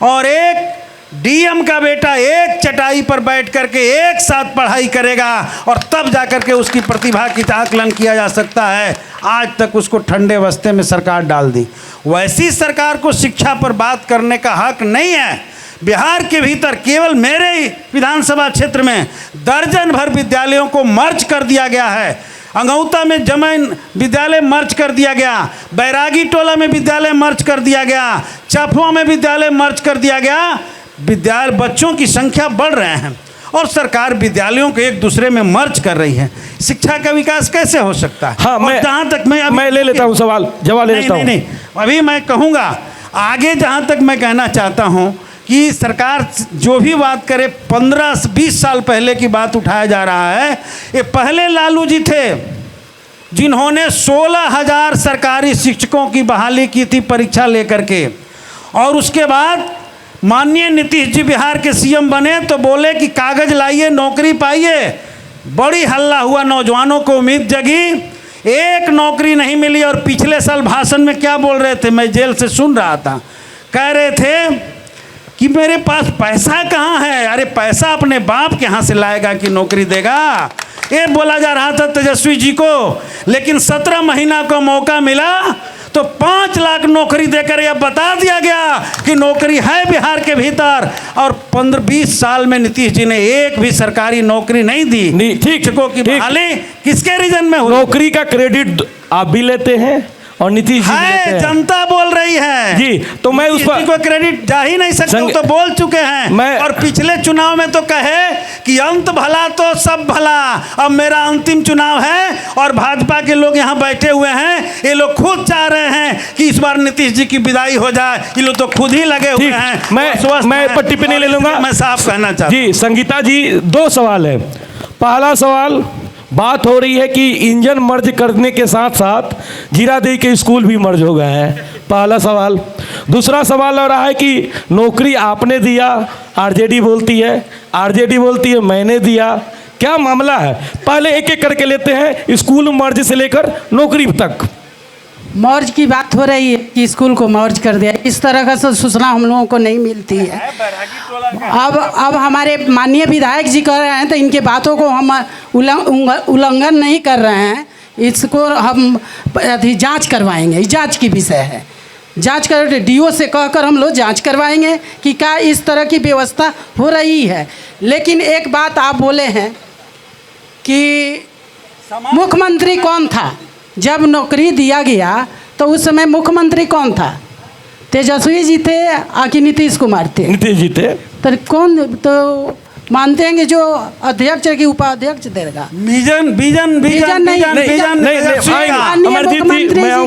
और एक DM का बेटा एक चटाई पर बैठ करके एक साथ पढ़ाई करेगा और तब जाकर के उसकी प्रतिभा की आकलन किया जा सकता है। आज तक उसको ठंडे बस्ते में सरकार डाल दी। वैसी सरकार को शिक्षा पर बात करने का हक नहीं है। बिहार के भीतर केवल मेरे ही विधानसभा क्षेत्र में दर्जन भर विद्यालयों को मर्ज कर दिया गया है। अंगौता में जमीन विद्यालय मर्ज कर दिया गया, बैरागी टोला में विद्यालय मर्ज कर दिया गया, चफुआ में विद्यालय मर्ज कर दिया गया। बच्चों की संख्या बढ़ रहे हैं और सरकार विद्यालयों को एक दूसरे में मर्ज कर रही है। शिक्षा का विकास कैसे हो सकता है? हाँ, जहाँ तक मैं ले लेता हूँ सवाल, जवाब ले लेता हूँ। नहीं, अभी मैं कहूँगा आगे। जहाँ तक मैं कहना चाहता हूँ कि सरकार जो भी बात करे 15-20 साल पहले की बात उठाया जा रहा है। ये पहले लालू जी थे जिन्होंने 16,000 सरकारी शिक्षकों की बहाली की थी परीक्षा लेकर के, और उसके बाद माननीय नीतीश जी बिहार के CM बने तो बोले कि कागज लाइए, नौकरी पाइए। बड़ी हल्ला हुआ, नौजवानों को उम्मीद जगी, एक नौकरी नहीं मिली। और पिछले साल भाषण में क्या बोल रहे थे, मैं जेल से सुन रहा था, कह रहे थे कि मेरे पास पैसा कहाँ है। अरे पैसा अपने बाप के यहाँ से लाएगा कि नौकरी देगा? ये बोला जा रहा था तेजस्वी जी को, लेकिन 17 महीना का मौका मिला तो 5 लाख नौकरी देकर यह बता दिया गया कि नौकरी है बिहार के भीतर। और 15-20 साल में नीतीश जी ने एक भी सरकारी नौकरी नहीं दी। ठीक, शिक्षकों की बहाली किसके रीजन में हुई? नौकरी का क्रेडिट आप भी लेते हैं और नीतीश जी भी लेते हैं। जनता बोल रही है जी, तो मैं उस पर को क्रेडिट जा ही नहीं सकता, तो बोल चुके हैं। और पिछले चुनाव में तो कहे कि अंत भला तो सब भला, अब मेरा अंतिम चुनाव है और भाजपा के लोग यहाँ बैठे हुए हैं, ये लोग खुद चाह रहे हैं कि इस बार नीतीश जी की विदाई हो जाए। ये लोग तो खुद ही लगे हुए हैं। मैं पट्टी पे नहीं ले लूंगा, मैं साफ कहना चाहता हूँ। जी संगीता जी, 2 सवाल है। पहला सवाल, बात हो रही है कि इंजन मर्ज करने के साथ साथ जीरादेई के स्कूल भी मर्ज हो गए हैं, पहला सवाल। दूसरा सवाल हो रहा है कि नौकरी आपने दिया, आरजेडी बोलती है मैंने दिया, क्या मामला है? पहले एक एक करके लेते हैं, स्कूल मर्ज से लेकर नौकरी तक। मौर्ज की बात हो रही है कि स्कूल को मौर्ज कर दिया, इस तरह का सूचना हम लोगों को नहीं मिलती है। अब हमारे माननीय विधायक जी कह रहे हैं तो इनके बातों को हम उल्लंघन नहीं कर रहे हैं, इसको हम जांच करवाएंगे। जांच की विषय है, जांच कर डीओ से कहकर हम लोग जांच करवाएंगे कि क्या इस तरह की व्यवस्था हो रही है। लेकिन एक बात आप बोले हैं कि मुख्यमंत्री कौन था जब नौकरी दिया गया, तो उस समय मुख्यमंत्री कौन था? तेजस्वी जी थे कि नीतीश कुमार थे? नीतीश जी थे। तो कौन, तो मानते हैं कि जो अध्यक्ष की उपाध्यक्ष देगा? विजन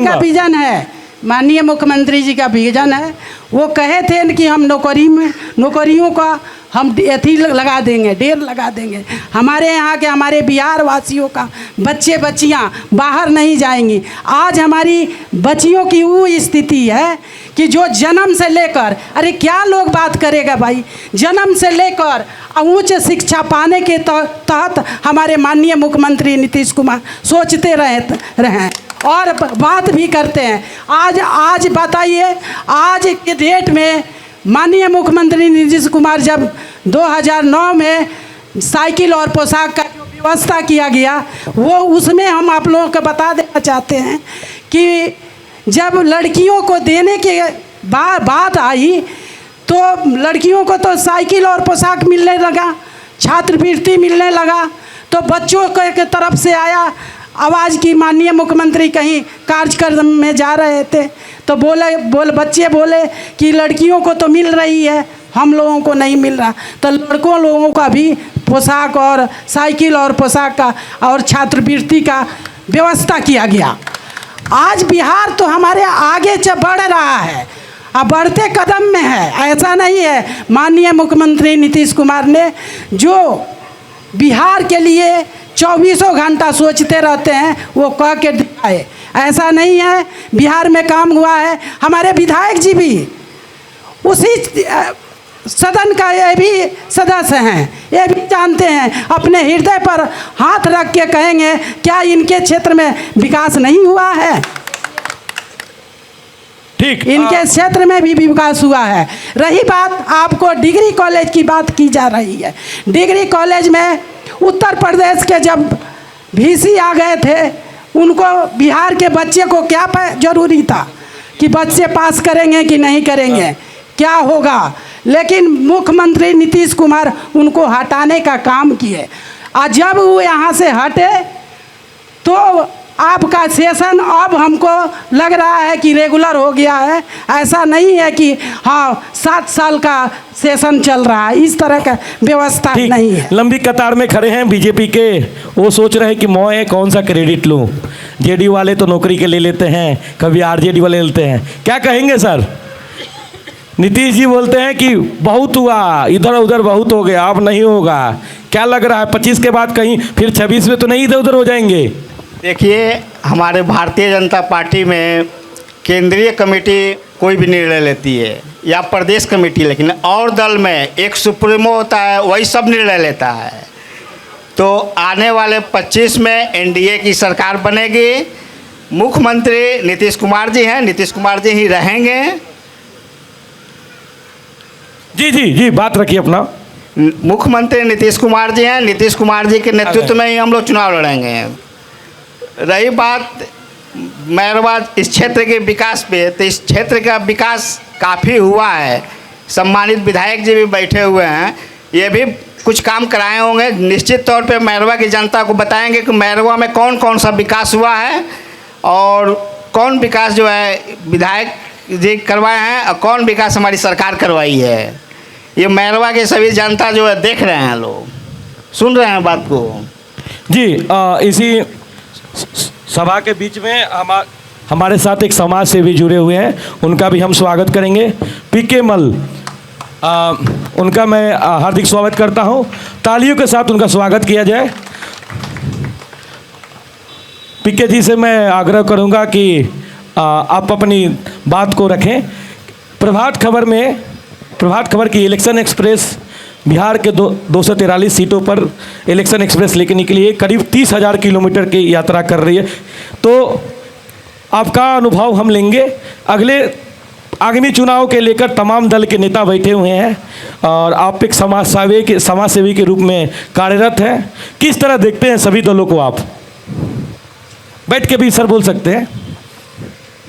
का विजन है, माननीय मुख्यमंत्री जी का विजन है। वो कहे थे कि हम नौकरियों का हम एथी लगा देंगे, ढेर लगा देंगे। हमारे यहाँ के, हमारे बिहार वासियों का बच्चियाँ बाहर नहीं जाएंगी। आज हमारी बच्चियों की वो स्थिति है कि जो जन्म से लेकर, अरे क्या लोग बात करेगा भाई, जन्म से लेकर उच्च शिक्षा पाने के तहत हमारे माननीय मुख्यमंत्री नीतीश कुमार सोचते रहे और बात भी करते हैं। आज बताइए, आज के डेट में माननीय मुख्यमंत्री नीतीश कुमार जब 2009 में साइकिल और पोशाक का जो व्यवस्था किया गया, वो उसमें हम आप लोगों को बता देना चाहते हैं कि जब लड़कियों को देने के बात आई तो लड़कियों को तो साइकिल और पोशाक मिलने लगा, छात्रवृत्ति मिलने लगा, तो बच्चों के तरफ से आया आवाज़ की माननीय मुख्यमंत्री कहीं कार्यक्रम में जा रहे थे तो बच्चे बोले कि लड़कियों को तो मिल रही है, हम लोगों को नहीं मिल रहा। तो लड़कों लोगों का भी पोशाक और साइकिल और पोशाक का और छात्रवृत्ति का व्यवस्था किया गया। आज बिहार तो हमारे आगे बढ़ रहा है, अब बढ़ते कदम में है, ऐसा नहीं है। माननीय मुख्यमंत्री नीतीश कुमार ने जो बिहार के लिए 24 घंटा सोचते रहते हैं, वो कह के दिखाए। ऐसा नहीं है, बिहार में काम हुआ है। हमारे विधायक जी भी उसी सदन का ये भी सदस्य हैं, ये भी जानते हैं, अपने हृदय पर हाथ रख के कहेंगे क्या इनके क्षेत्र में विकास नहीं हुआ है? ठीक, इनके क्षेत्र में भी विकास हुआ है। रही बात, आपको डिग्री कॉलेज की बात की जा रही है। डिग्री कॉलेज में उत्तर प्रदेश के जब VC आ गए थे, उनको बिहार के बच्चे को क्या जरूरी था कि बच्चे पास करेंगे कि नहीं करेंगे, क्या होगा? लेकिन मुख्यमंत्री नीतीश कुमार उनको हटाने का काम किए। और जब वो यहाँ से हटे तो आपका सेशन अब हमको लग रहा है कि रेगुलर हो गया है। ऐसा नहीं है कि हाँ 7 साल का सेशन चल रहा है, इस तरह का व्यवस्था नहीं है। लंबी कतार में खड़े हैं बीजेपी के, वो सोच रहे हैं कि मैं कौन सा क्रेडिट लूँ। जेडीयू वाले तो नौकरी के ले लेते हैं, कभी आरजेडी वाले लेते हैं, क्या कहेंगे सर? नीतीश जी बोलते हैं कि बहुत हुआ, इधर उधर बहुत हो गया, अब नहीं होगा। क्या लग रहा है 25 के बाद कहीं फिर 26 में तो नहीं इधर उधर हो जाएंगे? देखिए, हमारे भारतीय जनता पार्टी में केंद्रीय कमेटी कोई भी निर्णय लेती है या प्रदेश कमेटी, लेकिन और दल में एक सुप्रीमो होता है, वही सब निर्णय लेता है। तो आने वाले 25 में एनडीए की सरकार बनेगी। मुख्यमंत्री नीतीश कुमार जी हैं, नीतीश कुमार जी ही रहेंगे। जी जी जी, बात रखिए अपना। मुख्यमंत्री नीतीश कुमार जी हैं। नीतीश कुमार जी के नेतृत्व में ही हम लोग चुनाव लड़ेंगे। रही बात मैरवा इस क्षेत्र के विकास पे, तो इस क्षेत्र का विकास काफ़ी हुआ है। सम्मानित विधायक जी भी बैठे हुए हैं, ये भी कुछ काम कराए होंगे। निश्चित तौर पे मैरवा की जनता को बताएंगे कि मैरवा में कौन कौन सा विकास हुआ है और कौन विकास जो है विधायक जी करवाए हैं और कौन विकास हमारी सरकार करवाई है। ये मैरवा के सभी जनता जो है देख रहे हैं, लोग सुन रहे हैं बात को। जी इसी सभा के बीच में हमारे साथ एक समाज सेवी जुड़े हुए हैं, उनका भी हम स्वागत करेंगे। पीके मल, उनका मैं हार्दिक स्वागत करता हूं। तालियों के साथ उनका स्वागत किया जाए। पीके जी से मैं आग्रह करूंगा कि आप अपनी बात को रखें। प्रभात खबर की इलेक्शन एक्सप्रेस बिहार के 243 सीटों पर इलेक्शन एक्सप्रेस लेके निकली है, करीब 30,000 किलोमीटर की यात्रा कर रही है। तो आपका अनुभव हम लेंगे। आगामी चुनाव के लेकर तमाम दल के नेता बैठे हुए हैं और आप एक समाज सेवी के रूप में कार्यरत हैं। किस तरह देखते हैं सभी दलों को? आप बैठ के भी सर बोल सकते हैं।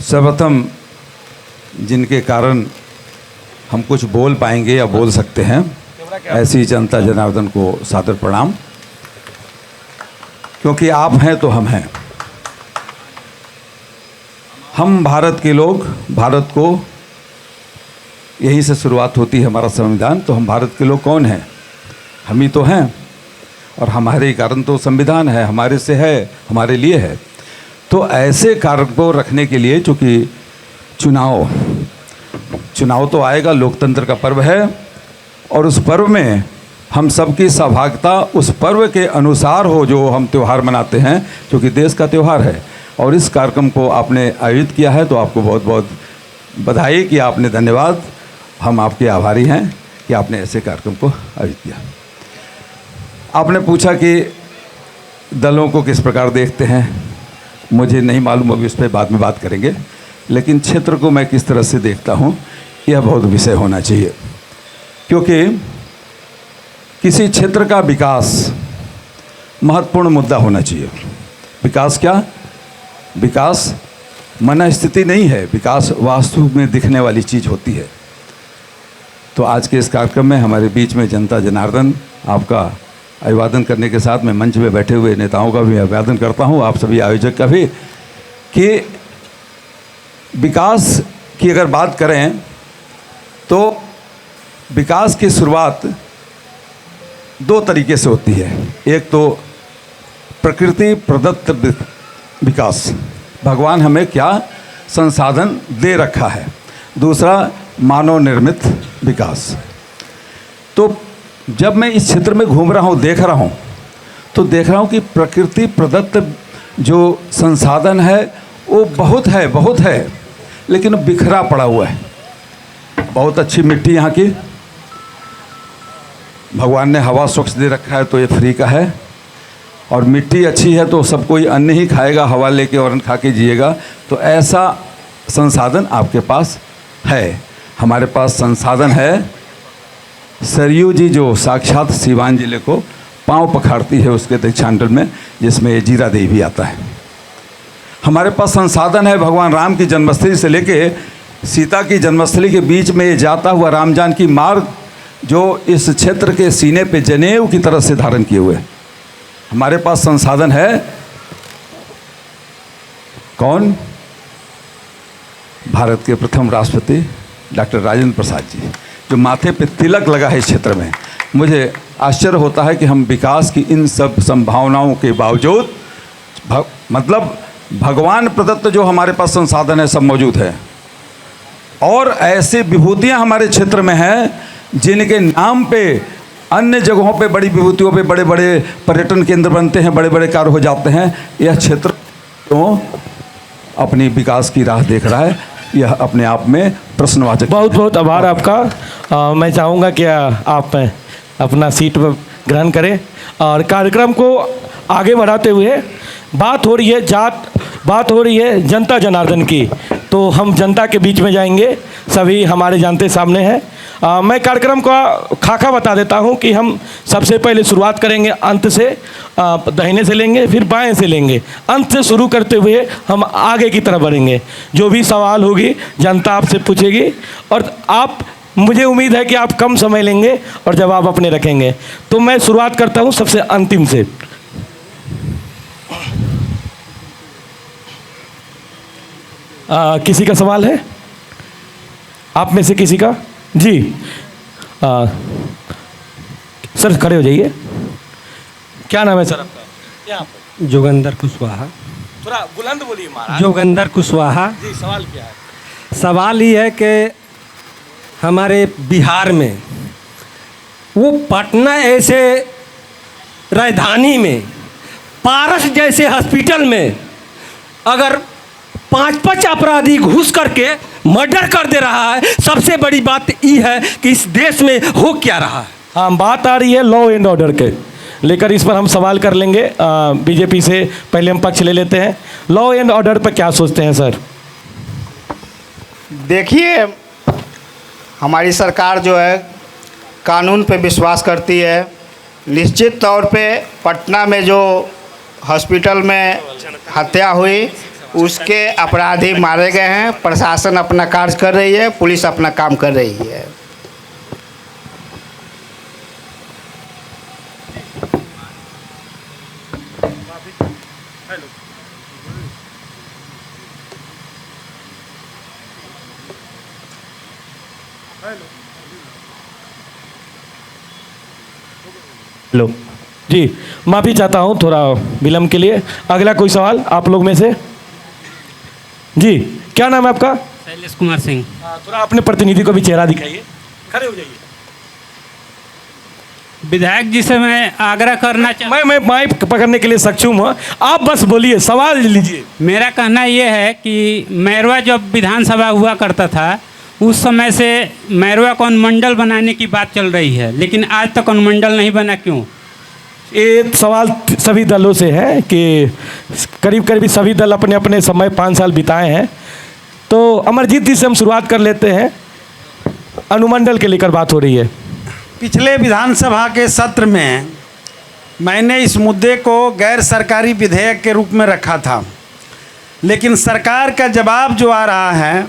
सर्वप्रथम जिनके कारण हम कुछ बोल पाएंगे या बोल सकते हैं, ऐसी जनता जनार्दन को सादर प्रणाम। क्योंकि आप हैं तो हम हैं। हम भारत के लोग, भारत को यहीं से शुरुआत होती है हमारा संविधान। तो हम भारत के लोग कौन हैं? हम ही तो हैं और हमारे कारण तो संविधान है, हमारे से है, हमारे लिए है। तो ऐसे कार्य को रखने के लिए, चूँकि चुनाव तो आएगा, लोकतंत्र का पर्व है और उस पर्व में हम सबकी सहभागिता उस पर्व के अनुसार हो जो हम त्यौहार मनाते हैं, क्योंकि देश का त्यौहार है। और इस कार्यक्रम को आपने आयोजित किया है तो आपको बहुत बहुत बधाई कि आपने, धन्यवाद। हम आपके आभारी हैं कि आपने ऐसे कार्यक्रम को आयोजित किया। आपने पूछा कि दलों को किस प्रकार देखते हैं, मुझे नहीं मालूम, अभी उस पर बाद में बात करेंगे। लेकिन क्षेत्र को मैं किस तरह से देखता हूँ, यह बहुत विषय होना चाहिए। क्योंकि किसी क्षेत्र का विकास महत्वपूर्ण मुद्दा होना चाहिए। विकास क्या? विकास मनस्थिति नहीं है, विकास वास्तव में दिखने वाली चीज़ होती है। तो आज के इस कार्यक्रम में हमारे बीच में जनता जनार्दन, आपका अभिवादन करने के साथ मैं मंच में बैठे हुए नेताओं का भी अभिवादन करता हूँ, आप सभी आयोजक का भी, कि विकास की अगर बात करें तो विकास की शुरुआत दो तरीके से होती है। एक तो प्रकृति प्रदत्त विकास, भगवान हमें क्या संसाधन दे रखा है। दूसरा मानव निर्मित विकास। तो जब मैं इस क्षेत्र में घूम रहा हूँ, देख रहा हूँ, तो देख रहा हूँ कि प्रकृति प्रदत्त जो संसाधन है वो बहुत है, लेकिन बिखरा पड़ा हुआ है। बहुत अच्छी मिट्टी यहाँ की, भगवान ने हवा स्वच्छ दे रखा है तो ये फ्री का है। और मिट्टी अच्छी है तो सब कोई अन्न ही खाएगा, हवा लेके और अन्न खा के जिएगा। तो ऐसा संसाधन आपके पास है। हमारे पास संसाधन है। सरयू जी जो साक्षात सीवान जिले को पांव पखाड़ती है उसके दक्षिणांचल में, जिसमें ये जीरा देवी आता है। हमारे पास संसाधन है भगवान राम की जन्मस्थली से लेके सीता की जन्मस्थली के बीच में ये जाता हुआ राम जानकी मार्ग, जो इस क्षेत्र के सीने पे जनेऊ की तरह से धारण किए हुए। हमारे पास संसाधन है। कौन? भारत के प्रथम राष्ट्रपति डॉक्टर राजेंद्र प्रसाद जी, जो माथे पे तिलक लगा है इस क्षेत्र में। मुझे आश्चर्य होता है कि हम विकास की इन सब संभावनाओं के बावजूद, मतलब भगवान प्रदत्त जो हमारे पास संसाधन है सब मौजूद है। और ऐसे विभूतियां हमारे क्षेत्र में हैं जिनके नाम पे अन्य जगहों पे, बड़ी विभूतियों पे बड़े बड़े पर्यटन केंद्र बनते हैं, बड़े बड़े कार्य हो जाते हैं। यह क्षेत्र तो अपनी विकास की राह देख रहा है। यह अपने आप में प्रश्नवाचक। बहुत बहुत आभार आपका। मैं चाहूँगा कि आप अपना सीट पर ग्रहण करें और कार्यक्रम को आगे बढ़ाते हुए बात हो रही है जनता जनार्दन की, तो हम जनता के बीच में जाएंगे। सभी हमारे जानते सामने हैं। मैं कार्यक्रम का खाका बता देता हूं कि हम सबसे पहले शुरुआत करेंगे अंत से, दाहिने से लेंगे, फिर बाएं से लेंगे, अंत से शुरू करते हुए हम आगे की तरफ बढ़ेंगे। जो भी सवाल होगी जनता आपसे पूछेगी और आप, मुझे उम्मीद है कि आप कम समय लेंगे और जवाब अपने रखेंगे। तो मैं शुरुआत करता हूं सबसे अंतिम से। किसी का सवाल है? आप में से किसी का? जी सर खड़े हो जाइए। क्या नाम है सर आपका? जोगेंद्र कुशवाहा। थोड़ा बुलंद बोलिए महाराज। जोगेंद्र कुशवाहा। जी, सवाल क्या है? सवाल ये है कि हमारे बिहार में वो पटना ऐसे राजधानी में पारस जैसे हॉस्पिटल में अगर 5-5 अपराधी घुस करके मर्डर कर दे रहा है, सबसे बड़ी बात ये है कि इस देश में हो क्या रहा है। हाँ, बात आ रही है लॉ एंड ऑर्डर के लेकर, इस पर हम सवाल कर लेंगे। बीजेपी से पहले हम पक्ष ले लेते हैं। लॉ एंड ऑर्डर पर क्या सोचते हैं सर? देखिए, हमारी सरकार जो है कानून पे विश्वास करती है। निश्चित तौर पे पटना में जो हॉस्पिटल में हत्या हुई उसके अपराधी मारे गए हैं। प्रशासन अपना कार्य कर रही है, पुलिस अपना काम कर रही है। लो जी, माफ़ी चाहता हूँ थोड़ा विलम्ब के लिए। अगला कोई सवाल आप लोग में से? जी, क्या नाम है आपका? शैलेश कुमार सिंह। थोड़ा अपने प्रतिनिधि को भी चेहरा दिखाइए, खड़े हो जाइए। विधायक जी से मैं आग्रह करना मैं माइक पकड़ने के लिए सक्षम हूँ, आप बस बोलिए, सवाल लीजिए। मेरा कहना ये है कि मैरवा जब विधानसभा हुआ करता था उस समय से मैरवा को अनुमंडल बनाने की बात चल रही है, लेकिन आज तक अनुमंडल नहीं बना, क्यों? ये सवाल सभी दलों से है कि करीब करीब सभी दल अपने अपने समय 5 साल बिताए हैं। तो अमरजीत जी से हम शुरुआत कर लेते हैं। अनुमंडल के लेकर बात हो रही है। पिछले विधानसभा के सत्र में मैंने इस मुद्दे को गैर सरकारी विधेयक के रूप में रखा था, लेकिन सरकार का जवाब जो आ रहा है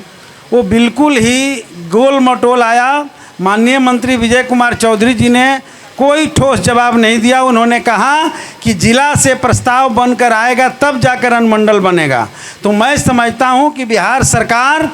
वो बिल्कुल ही गोल मटोल आया। माननीय मंत्री विजय कुमार चौधरी जी ने कोई ठोस जवाब नहीं दिया। उन्होंने कहा कि जिला से प्रस्ताव बनकर आएगा तब जाकर अनुमंडल बनेगा। तो मैं समझता हूं कि बिहार सरकार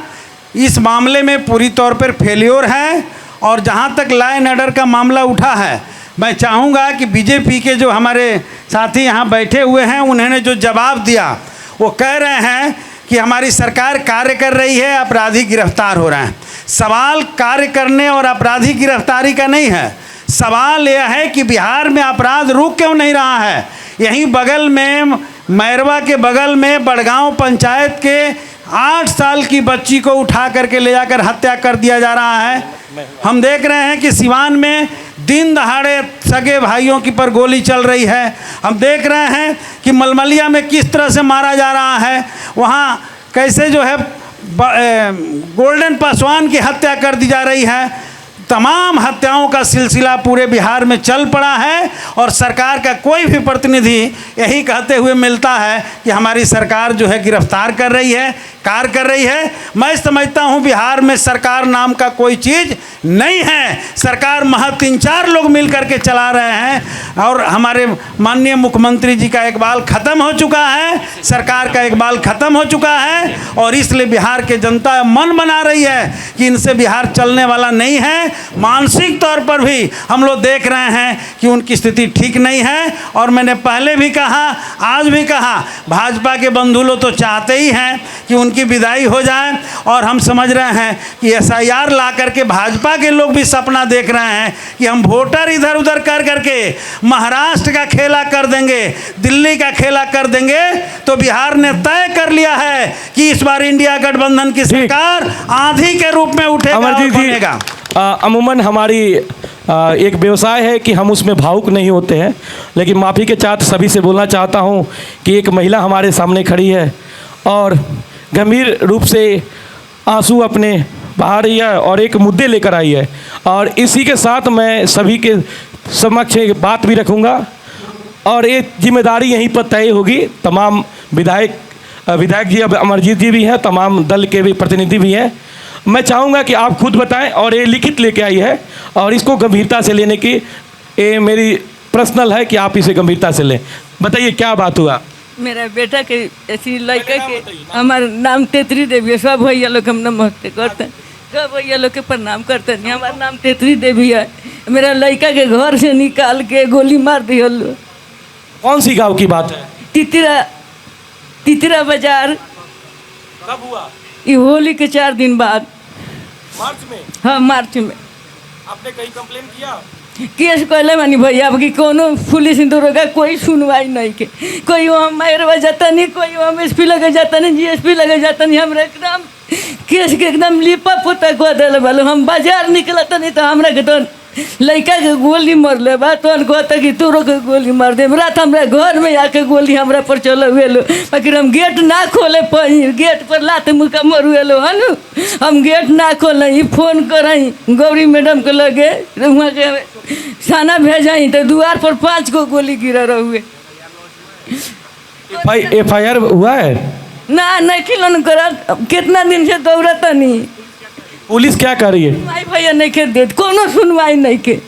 इस मामले में पूरी तौर पर फेल्योर है। और जहां तक लॉ एंड ऑर्डर का मामला उठा है, मैं चाहूँगा कि बीजेपी के जो हमारे साथी यहाँ बैठे हुए हैं उन्होंने जो जवाब दिया, वो कह रहे हैं कि हमारी सरकार कार्य कर रही है, अपराधी गिरफ्तार हो रहे हैं। सवाल कार्य करने और अपराधी गिरफ्तारी का नहीं है, सवाल यह है कि बिहार में अपराध रुक क्यों नहीं रहा है। यहीं बगल में, मैरवा के बगल में बड़गांव पंचायत के 8 साल की बच्ची को उठा करके ले जाकर हत्या कर दिया जा रहा है। हम देख रहे हैं कि सिवान में दिन दहाड़े सगे भाइयों की पर गोली चल रही है। हम देख रहे हैं कि मलमलिया में किस तरह से मारा जा रहा है। वहाँ कैसे जो है गोल्डन पासवान की हत्या कर दी जा रही है। तमाम हत्याओं का सिलसिला पूरे बिहार में चल पड़ा है और सरकार का कोई भी प्रतिनिधि यही कहते हुए मिलता है कि हमारी सरकार जो है गिरफ्तार कर रही है, कार्य कर रही है। मैं समझता हूं बिहार में सरकार नाम का कोई चीज़ नहीं है। सरकार महज 3-4 लोग मिल करके चला रहे हैं और हमारे माननीय मुख्यमंत्री जी का इकबाल ख़त्म हो चुका है, सरकार का इकबाल ख़त्म हो चुका है। और इसलिए बिहार के जनता मन बना रही है कि इनसे बिहार चलने वाला नहीं है। मानसिक तौर पर भी हम लोग देख रहे हैं कि उनकी स्थिति ठीक नहीं है। और मैंने पहले भी कहा, आज भी कहा, भाजपा के बंधु लोग तो चाहते ही हैं कि उनकी विदाई हो जाए। और हम समझ रहे हैं कि SIR ला करके भाजपा के लोग भी सपना देख रहे हैं कि हम वोटर इधर उधर कर करके महाराष्ट्र का खेला कर देंगे, दिल्ली का खेला कर देंगे। तो बिहार ने तय कर लिया है कि इस बार इंडिया गठबंधन की सरकार आंधी के रूप में उठेगा और बनेगा। अमूमन हमारी एक व्यवसाय है कि हम उसमें भावुक नहीं होते हैं, लेकिन माफ़ी के साथ सभी से बोलना चाहता हूं कि एक महिला हमारे सामने खड़ी है और गंभीर रूप से आंसू अपने बाहर रही है और एक मुद्दे लेकर आई है, और इसी के साथ मैं सभी के समक्ष एक बात भी रखूँगा और ये जिम्मेदारी यहीं पर तय होगी। तमाम विधायक जी अब अमरजीत जी भी हैं, तमाम दल के भी प्रतिनिधि भी हैं। मैं चाहूँगा कि आप खुद बताएं, और ये लिखित लेके आई है और इसको गंभीरता से लेने की ये मेरी पर्सनल है कि आप इसे गंभीरता से लें। बताइए क्या बात हुआ? मेरा बेटा के ऐसी लड़का के हमारा नाम तेतरी देवी है। सब भैया लोग हम नमस्ते करते हैं, सब भैया लोग के प्रणाम करते हैं। हमारा नाम तेतरी देवी है। मेरा लड़का के घर से निकाल के गोली मार दिया लो। कौन सी गांव की बात है? तितरा बाजार। कब हुआ? ये होली के 4 दिन बाद। मार्च में? हाँ, मार्च में। आपने कहीं कंप्लेन किया? केस कहले मानी भैया अब कि कोनो पुलिस दरोगा कोई सुनवाई नहीं के। कोई वहाँ मारवा जाता नहीं, कोई वहाँ एसपी लगे जाता नहीं, जीएसपी लगे जाता नहीं। हमरा एकदम केस के एकदम लिपा पोता कह दिल बालो। हम बाजार निकलता नहीं तो हमरा के तो लड़का के गोली मार ले बा तो कहता कि तोरो के गोली मार दे। रात हमरा घर में आके गोली हमरा पर चल हुएलो, बाकी हम गेट ना खोले पाई। गेट पर लात मुका मरुएलो हन। हम गेट ना खोले, फोन करई गौरी मैडम के लगे, वहाँ के थाना भेजाई तो द्वार पर 5 गो गोली गिरा रहुए। FIR हुआ है? ना नहीं खिलन करा। कितना दिन से दौड़ता नहीं। पुलिस क्या कर रही है? सुनवाई भैया नहीं के दे, कोनो सुनवाई नहीं के।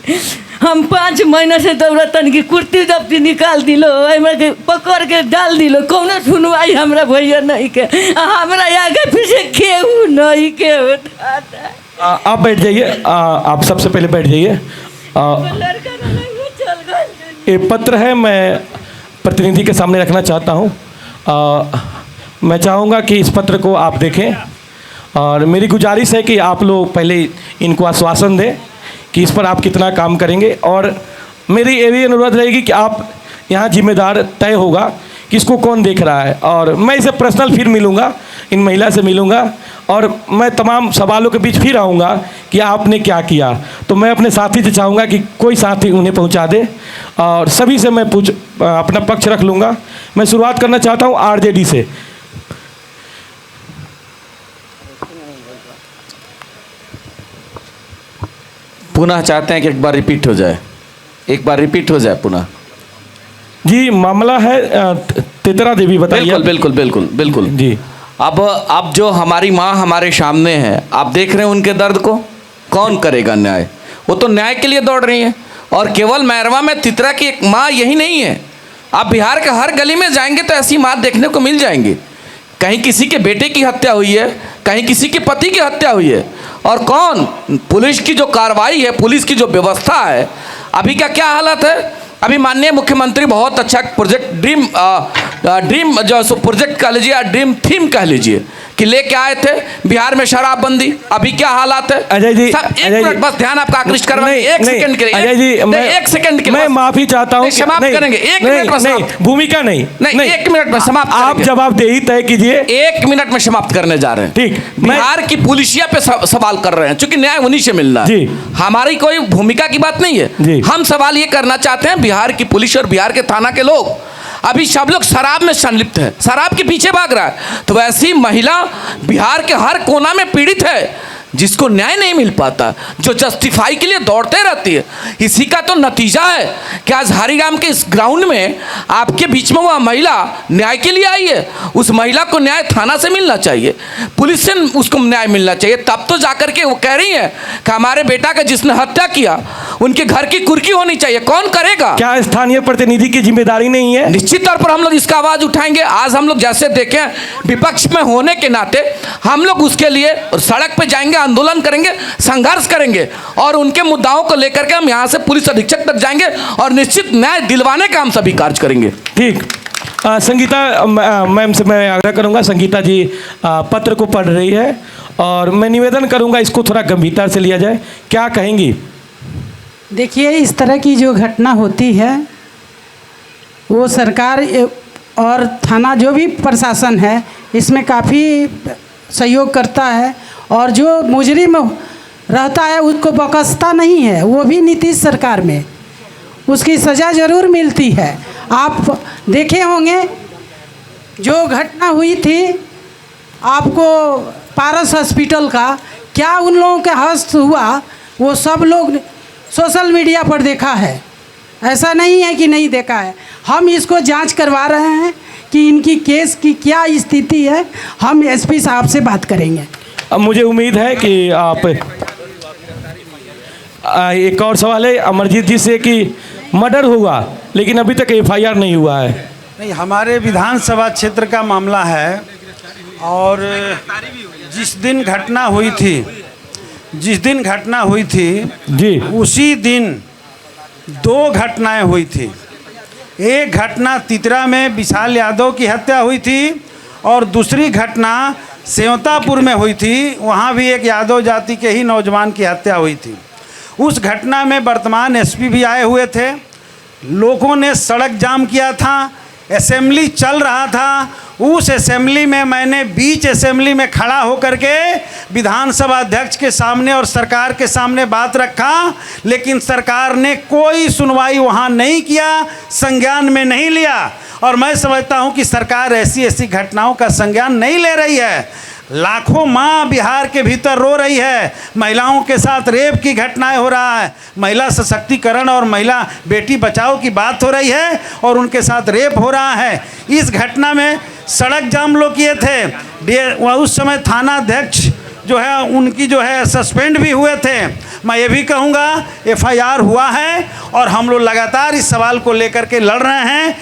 हम 5 महीना से दौड़तन की कुर्ती दफ्ती निकाल दिलो, के पकड़ के डाल दिलो, कोनो सुनवाई हमरा भैया नहीं के। हमरा आगे पीछे केहू नहीं के होता। आप बैठ जाइए, आप सबसे पहले बैठ जाइए। ये पत्र है, मैं प्रतिनिधि के सामने रखना चाहता हूँ। मैं चाहूँगा कि इस पत्र को आप देखें और मेरी गुजारिश है कि आप लोग पहले इनको आश्वासन दें कि इस पर आप कितना काम करेंगे। और मेरी ये भी अनुरोध रहेगी कि आप यहाँ जिम्मेदार तय होगा कि इसको कौन देख रहा है, और मैं इसे पर्सनल फिर मिलूँगा, इन महिला से मिलूँगा और मैं तमाम सवालों के बीच फिर आऊँगा कि आपने क्या किया। तो मैं अपने साथी से चाहूँगा कि कोई साथी उन्हें पहुँचा दे और सभी से मैं अपना पक्ष रख लूँगा। मैं शुरुआत करना चाहता हूँ RJD से। पुनः चाहते हैं कि एक बार रिपीट हो जाए, एक बार रिपीट हो जाए पुनः। जी, मामला है तितरा देवी, बताइए। बिल्कुल बिल्कुल बिल्कुल बिल्कुल जी। अब जो हमारी माँ हमारे सामने है, आप देख रहे हैं उनके दर्द को। कौन करेगा न्याय? वो तो न्याय के लिए दौड़ रही हैं। और केवल मैरवा में तितरा की एक माँ यही नहीं है, आप बिहार के हर गली में जाएंगे तो ऐसी माँ देखने को मिल जाएंगी। कहीं किसी के बेटे की हत्या हुई है, कहीं किसी के पति की हत्या हुई है। और कौन? पुलिस की जो कार्रवाई है, पुलिस की जो व्यवस्था है, अभी का क्या हालत है? अभी माननीय मुख्यमंत्री बहुत अच्छा प्रोजेक्ट ड्रीम जो प्रोजेक्ट कह लीजिए या ड्रीम थीम कह लीजिए कि लेके आए थे बिहार में शराबबंदी। अभी क्या हालात है? अजय जी, एक मिनट बस ध्यान आपका आकृष्ट करवाएंगे, 1 सेकंड के लिए। अजय जी, एक सेकंड के लिए मैं माफी चाहता हूँ। समाप्त करेंगे 1 मिनट में समाप्त। भूमिका नहीं, 1 मिनट में समाप्त। आप जवाबदेही तय कीजिए। 1 मिनट में समाप्त करने जा रहे हैं। ठीक। बिहार की पुलिसिया पे सवाल कर रहे हैं, क्योंकि न्याय उन्हीं से मिलना है। हमारी कोई भूमिका की बात नहीं है। हम सवाल ये करना चाहते हैं, बिहार की पुलिस और बिहार के थाना के लोग अभी सब लोग शराब में संलिप्त है, शराब के पीछे भाग रहा है। तो वैसी महिला बिहार के हर कोना में पीड़ित है, जिसको न्याय नहीं मिल पाता, जो जस्टिफाई के लिए दौड़ते रहती है। इसी का तो नतीजा है कि आज हरिराम के इस ग्राउंड में आपके बीच में वह महिला न्याय के लिए आई है। उस महिला को न्याय थाना से मिलना चाहिए, पुलिस से उसको न्याय मिलना चाहिए। तब तो जाकर के वो कह रही है कि हमारे बेटा का जिसने हत्या किया उनके घर की कुर्की होनी चाहिए। कौन करेगा? क्या स्थानीय प्रतिनिधि की जिम्मेदारी नहीं है? निश्चित तौर पर हम लोग इसका आवाज उठाएंगे। आज हम लोग जैसे देखें, विपक्ष में होने के नाते हम लोग उसके लिए सड़क पे जाएंगे, आंदोलन करेंगे, संघर्ष करेंगे और उनके मुद्दाओं को लेकर के हम यहाँ से पुलिस अधीक्षक तक जाएंगे और निश्चित न्याय दिलवाने का हम सभी कार्य करेंगे। ठीक। संगीता मैम से मैं आग्रह करूंगा, संगीता जी पत्र को पढ़ रही है और मैं निवेदन करूंगा इसको थोड़ा गंभीरता से लिया जाए। क्या कहेंगी? देखिए, इस तरह की जो घटना होती है वो सरकार और थाना जो भी प्रशासन है इसमें काफ़ी सहयोग करता है, और जो मुजरिम रहता है उसको बख्शता नहीं है। वो भी नीतीश सरकार में उसकी सज़ा ज़रूर मिलती है। आप देखे होंगे जो घटना हुई थी आपको पारस हॉस्पिटल का, क्या उन लोगों के हस्त हुआ वो सब लोग सोशल मीडिया पर देखा है, ऐसा नहीं है कि नहीं देखा है। हम इसको जांच करवा रहे हैं कि इनकी केस की क्या स्थिति है। हम एसपी साहब से बात करेंगे। अब मुझे उम्मीद है कि आप एक और सवाल है अमरजीत जी से कि मर्डर हुआ लेकिन अभी तक एफआईआर नहीं हुआ है। नहीं, हमारे विधानसभा क्षेत्र का मामला है और जिस दिन घटना हुई थी जी, उसी दिन 2 घटनाएं हुई थी। एक घटना तितरा में विशाल यादव की हत्या हुई थी और दूसरी घटना सेवतापुर में हुई थी, वहाँ भी एक यादव जाति के ही नौजवान की हत्या हुई थी। उस घटना में वर्तमान एसपी भी आए हुए थे। लोगों ने सड़क जाम किया था, असेंबली चल रहा था। उस असेंबली में मैंने बीच असेंबली में खड़ा होकर के विधानसभा अध्यक्ष के सामने और सरकार के सामने बात रखा, लेकिन सरकार ने कोई सुनवाई वहाँ नहीं किया, संज्ञान में नहीं लिया। और मैं समझता हूँ कि सरकार ऐसी घटनाओं का संज्ञान नहीं ले रही है। लाखों माँ बिहार के भीतर रो रही है, महिलाओं के साथ रेप की घटनाएं हो रहा है, महिला सशक्तिकरण और महिला बेटी बचाओ की बात हो रही है और उनके साथ रेप हो रहा है। इस घटना में सड़क जाम लोग किए थे, उस समय थाना अध्यक्ष जो है उनकी जो है सस्पेंड भी हुए थे। मैं ये भी कहूँगा एफआईआर हुआ है और हम लोग लगातार इस सवाल को लेकर के लड़ रहे हैं।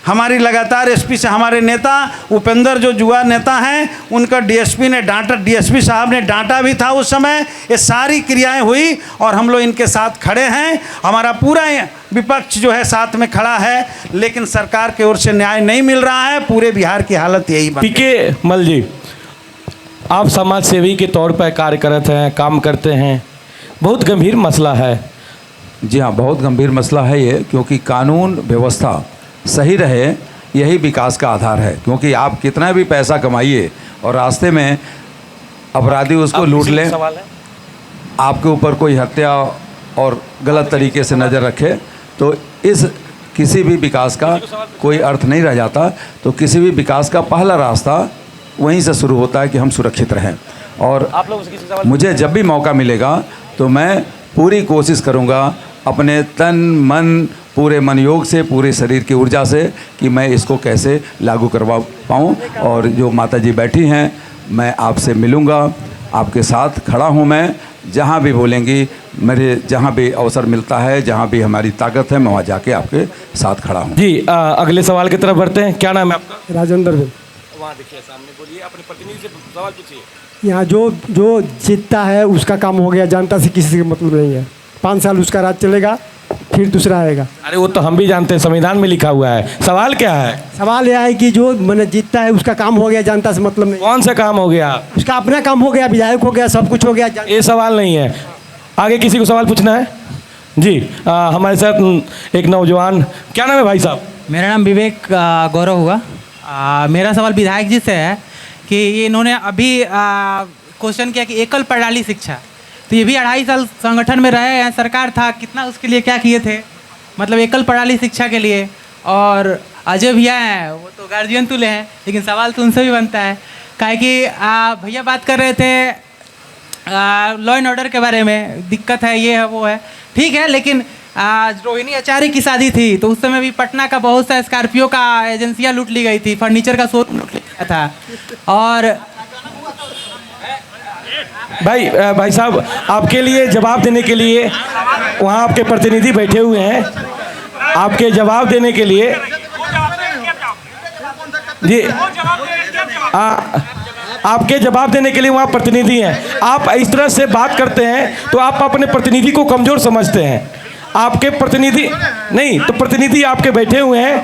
हमारी लगातार एसपी से हमारे नेता उपेंद्र जो युवा नेता हैं उनका डीएसपी साहब ने डांटा भी था उस समय। ये सारी क्रियाएं हुई और हम लोग इनके साथ खड़े हैं। हमारा पूरा विपक्ष जो है साथ में खड़ा है, लेकिन सरकार की ओर से न्याय नहीं मिल रहा है। पूरे बिहार की हालत यही बन। पीके मल जी, आप समाज सेवी के तौर पर कार्य करते हैं, काम करते हैं, बहुत गंभीर मसला है। जी हाँ, बहुत गंभीर मसला है ये, क्योंकि कानून व्यवस्था सही रहे यही विकास का आधार है। क्योंकि आप कितना भी पैसा कमाइए और रास्ते में अपराधी उसको लूट लें, आपके ऊपर कोई हत्या और गलत तरीके से नज़र रखे, तो इस किसी भी विकास का कोई अर्थ नहीं रह जाता। तो किसी भी विकास का पहला रास्ता वहीं से शुरू होता है कि हम सुरक्षित रहें। और मुझे जब भी मौका मिलेगा तो मैं पूरी कोशिश करूँगा अपने तन मन पूरे मन योग से, पूरे शरीर की ऊर्जा से, कि मैं इसको कैसे लागू करवा पाऊँ। और जो माता जी बैठी हैं, मैं आपसे मिलूँगा, आपके साथ खड़ा हूँ। मैं जहाँ भी बोलेंगी, मेरे जहाँ भी अवसर मिलता है, जहाँ भी हमारी ताकत है, मैं वहाँ जाके आपके साथ खड़ा हूँ। जी, अगले सवाल की तरफ बढ़ते हैं। क्या नाम है आपका? राजेंद्र भाई। वहाँ देखिए सामने, बोलिए, अपने प्रतिनिधि से सवाल पूछिए। यहाँ जो जीतता है उसका काम हो गया, जनता से किसी से मतलब नहीं है। 5 साल उसका राज चलेगा, फिर दूसरा आएगा। अरे वो तो हम भी जानते हैं, संविधान में लिखा हुआ है। सवाल क्या है? सवाल यह है कि जो मैंने जीतता है उसका काम हो गया, जनता से मतलब नहीं। कौन सा काम हो गया? उसका अपना काम हो गया, विधायक हो गया, सब कुछ हो गया। ये सवाल नहीं है। आगे किसी को सवाल पूछना है? जी, हमारे साथ एक नौजवान, क्या नाम है भाई साहब? मेरा नाम विवेक गौरव हुआ। मेरा सवाल विधायक जी से है कि ये इन्होंने अभी क्वेश्चन किया कि एकल प्रणाली शिक्षा, तो ये भी 2.5 साल संगठन में रहे हैं, सरकार था, कितना उसके लिए क्या किए थे, मतलब एकल प्रणाली शिक्षा के लिए। और अजय भैया हैं, वो तो गार्जियन तुले हैं, लेकिन सवाल तो उनसे भी बनता है। काहे कि भैया बात कर रहे थे लॉ एंड ऑर्डर के बारे में, दिक्कत है, ये है, वो है, ठीक है। लेकिन रोहिणी आचार्य की शादी थी तो उस समय भी पटना का बहुत सा स्कॉर्पियो का एजेंसियाँ लूट ली गई थी, फर्नीचर का शोरूम लूट लिया था। और भाई साहब, आपके लिए जवाब देने के लिए वहाँ आपके प्रतिनिधि बैठे हुए हैं, आपके जवाब देने के लिए। जी, आपके जवाब देने के लिए वहाँ प्रतिनिधि हैं। आप इस तरह से बात करते हैं तो आप अपने प्रतिनिधि को कमज़ोर समझते हैं। आपके प्रतिनिधि नहीं, तो प्रतिनिधि आपके बैठे हुए हैं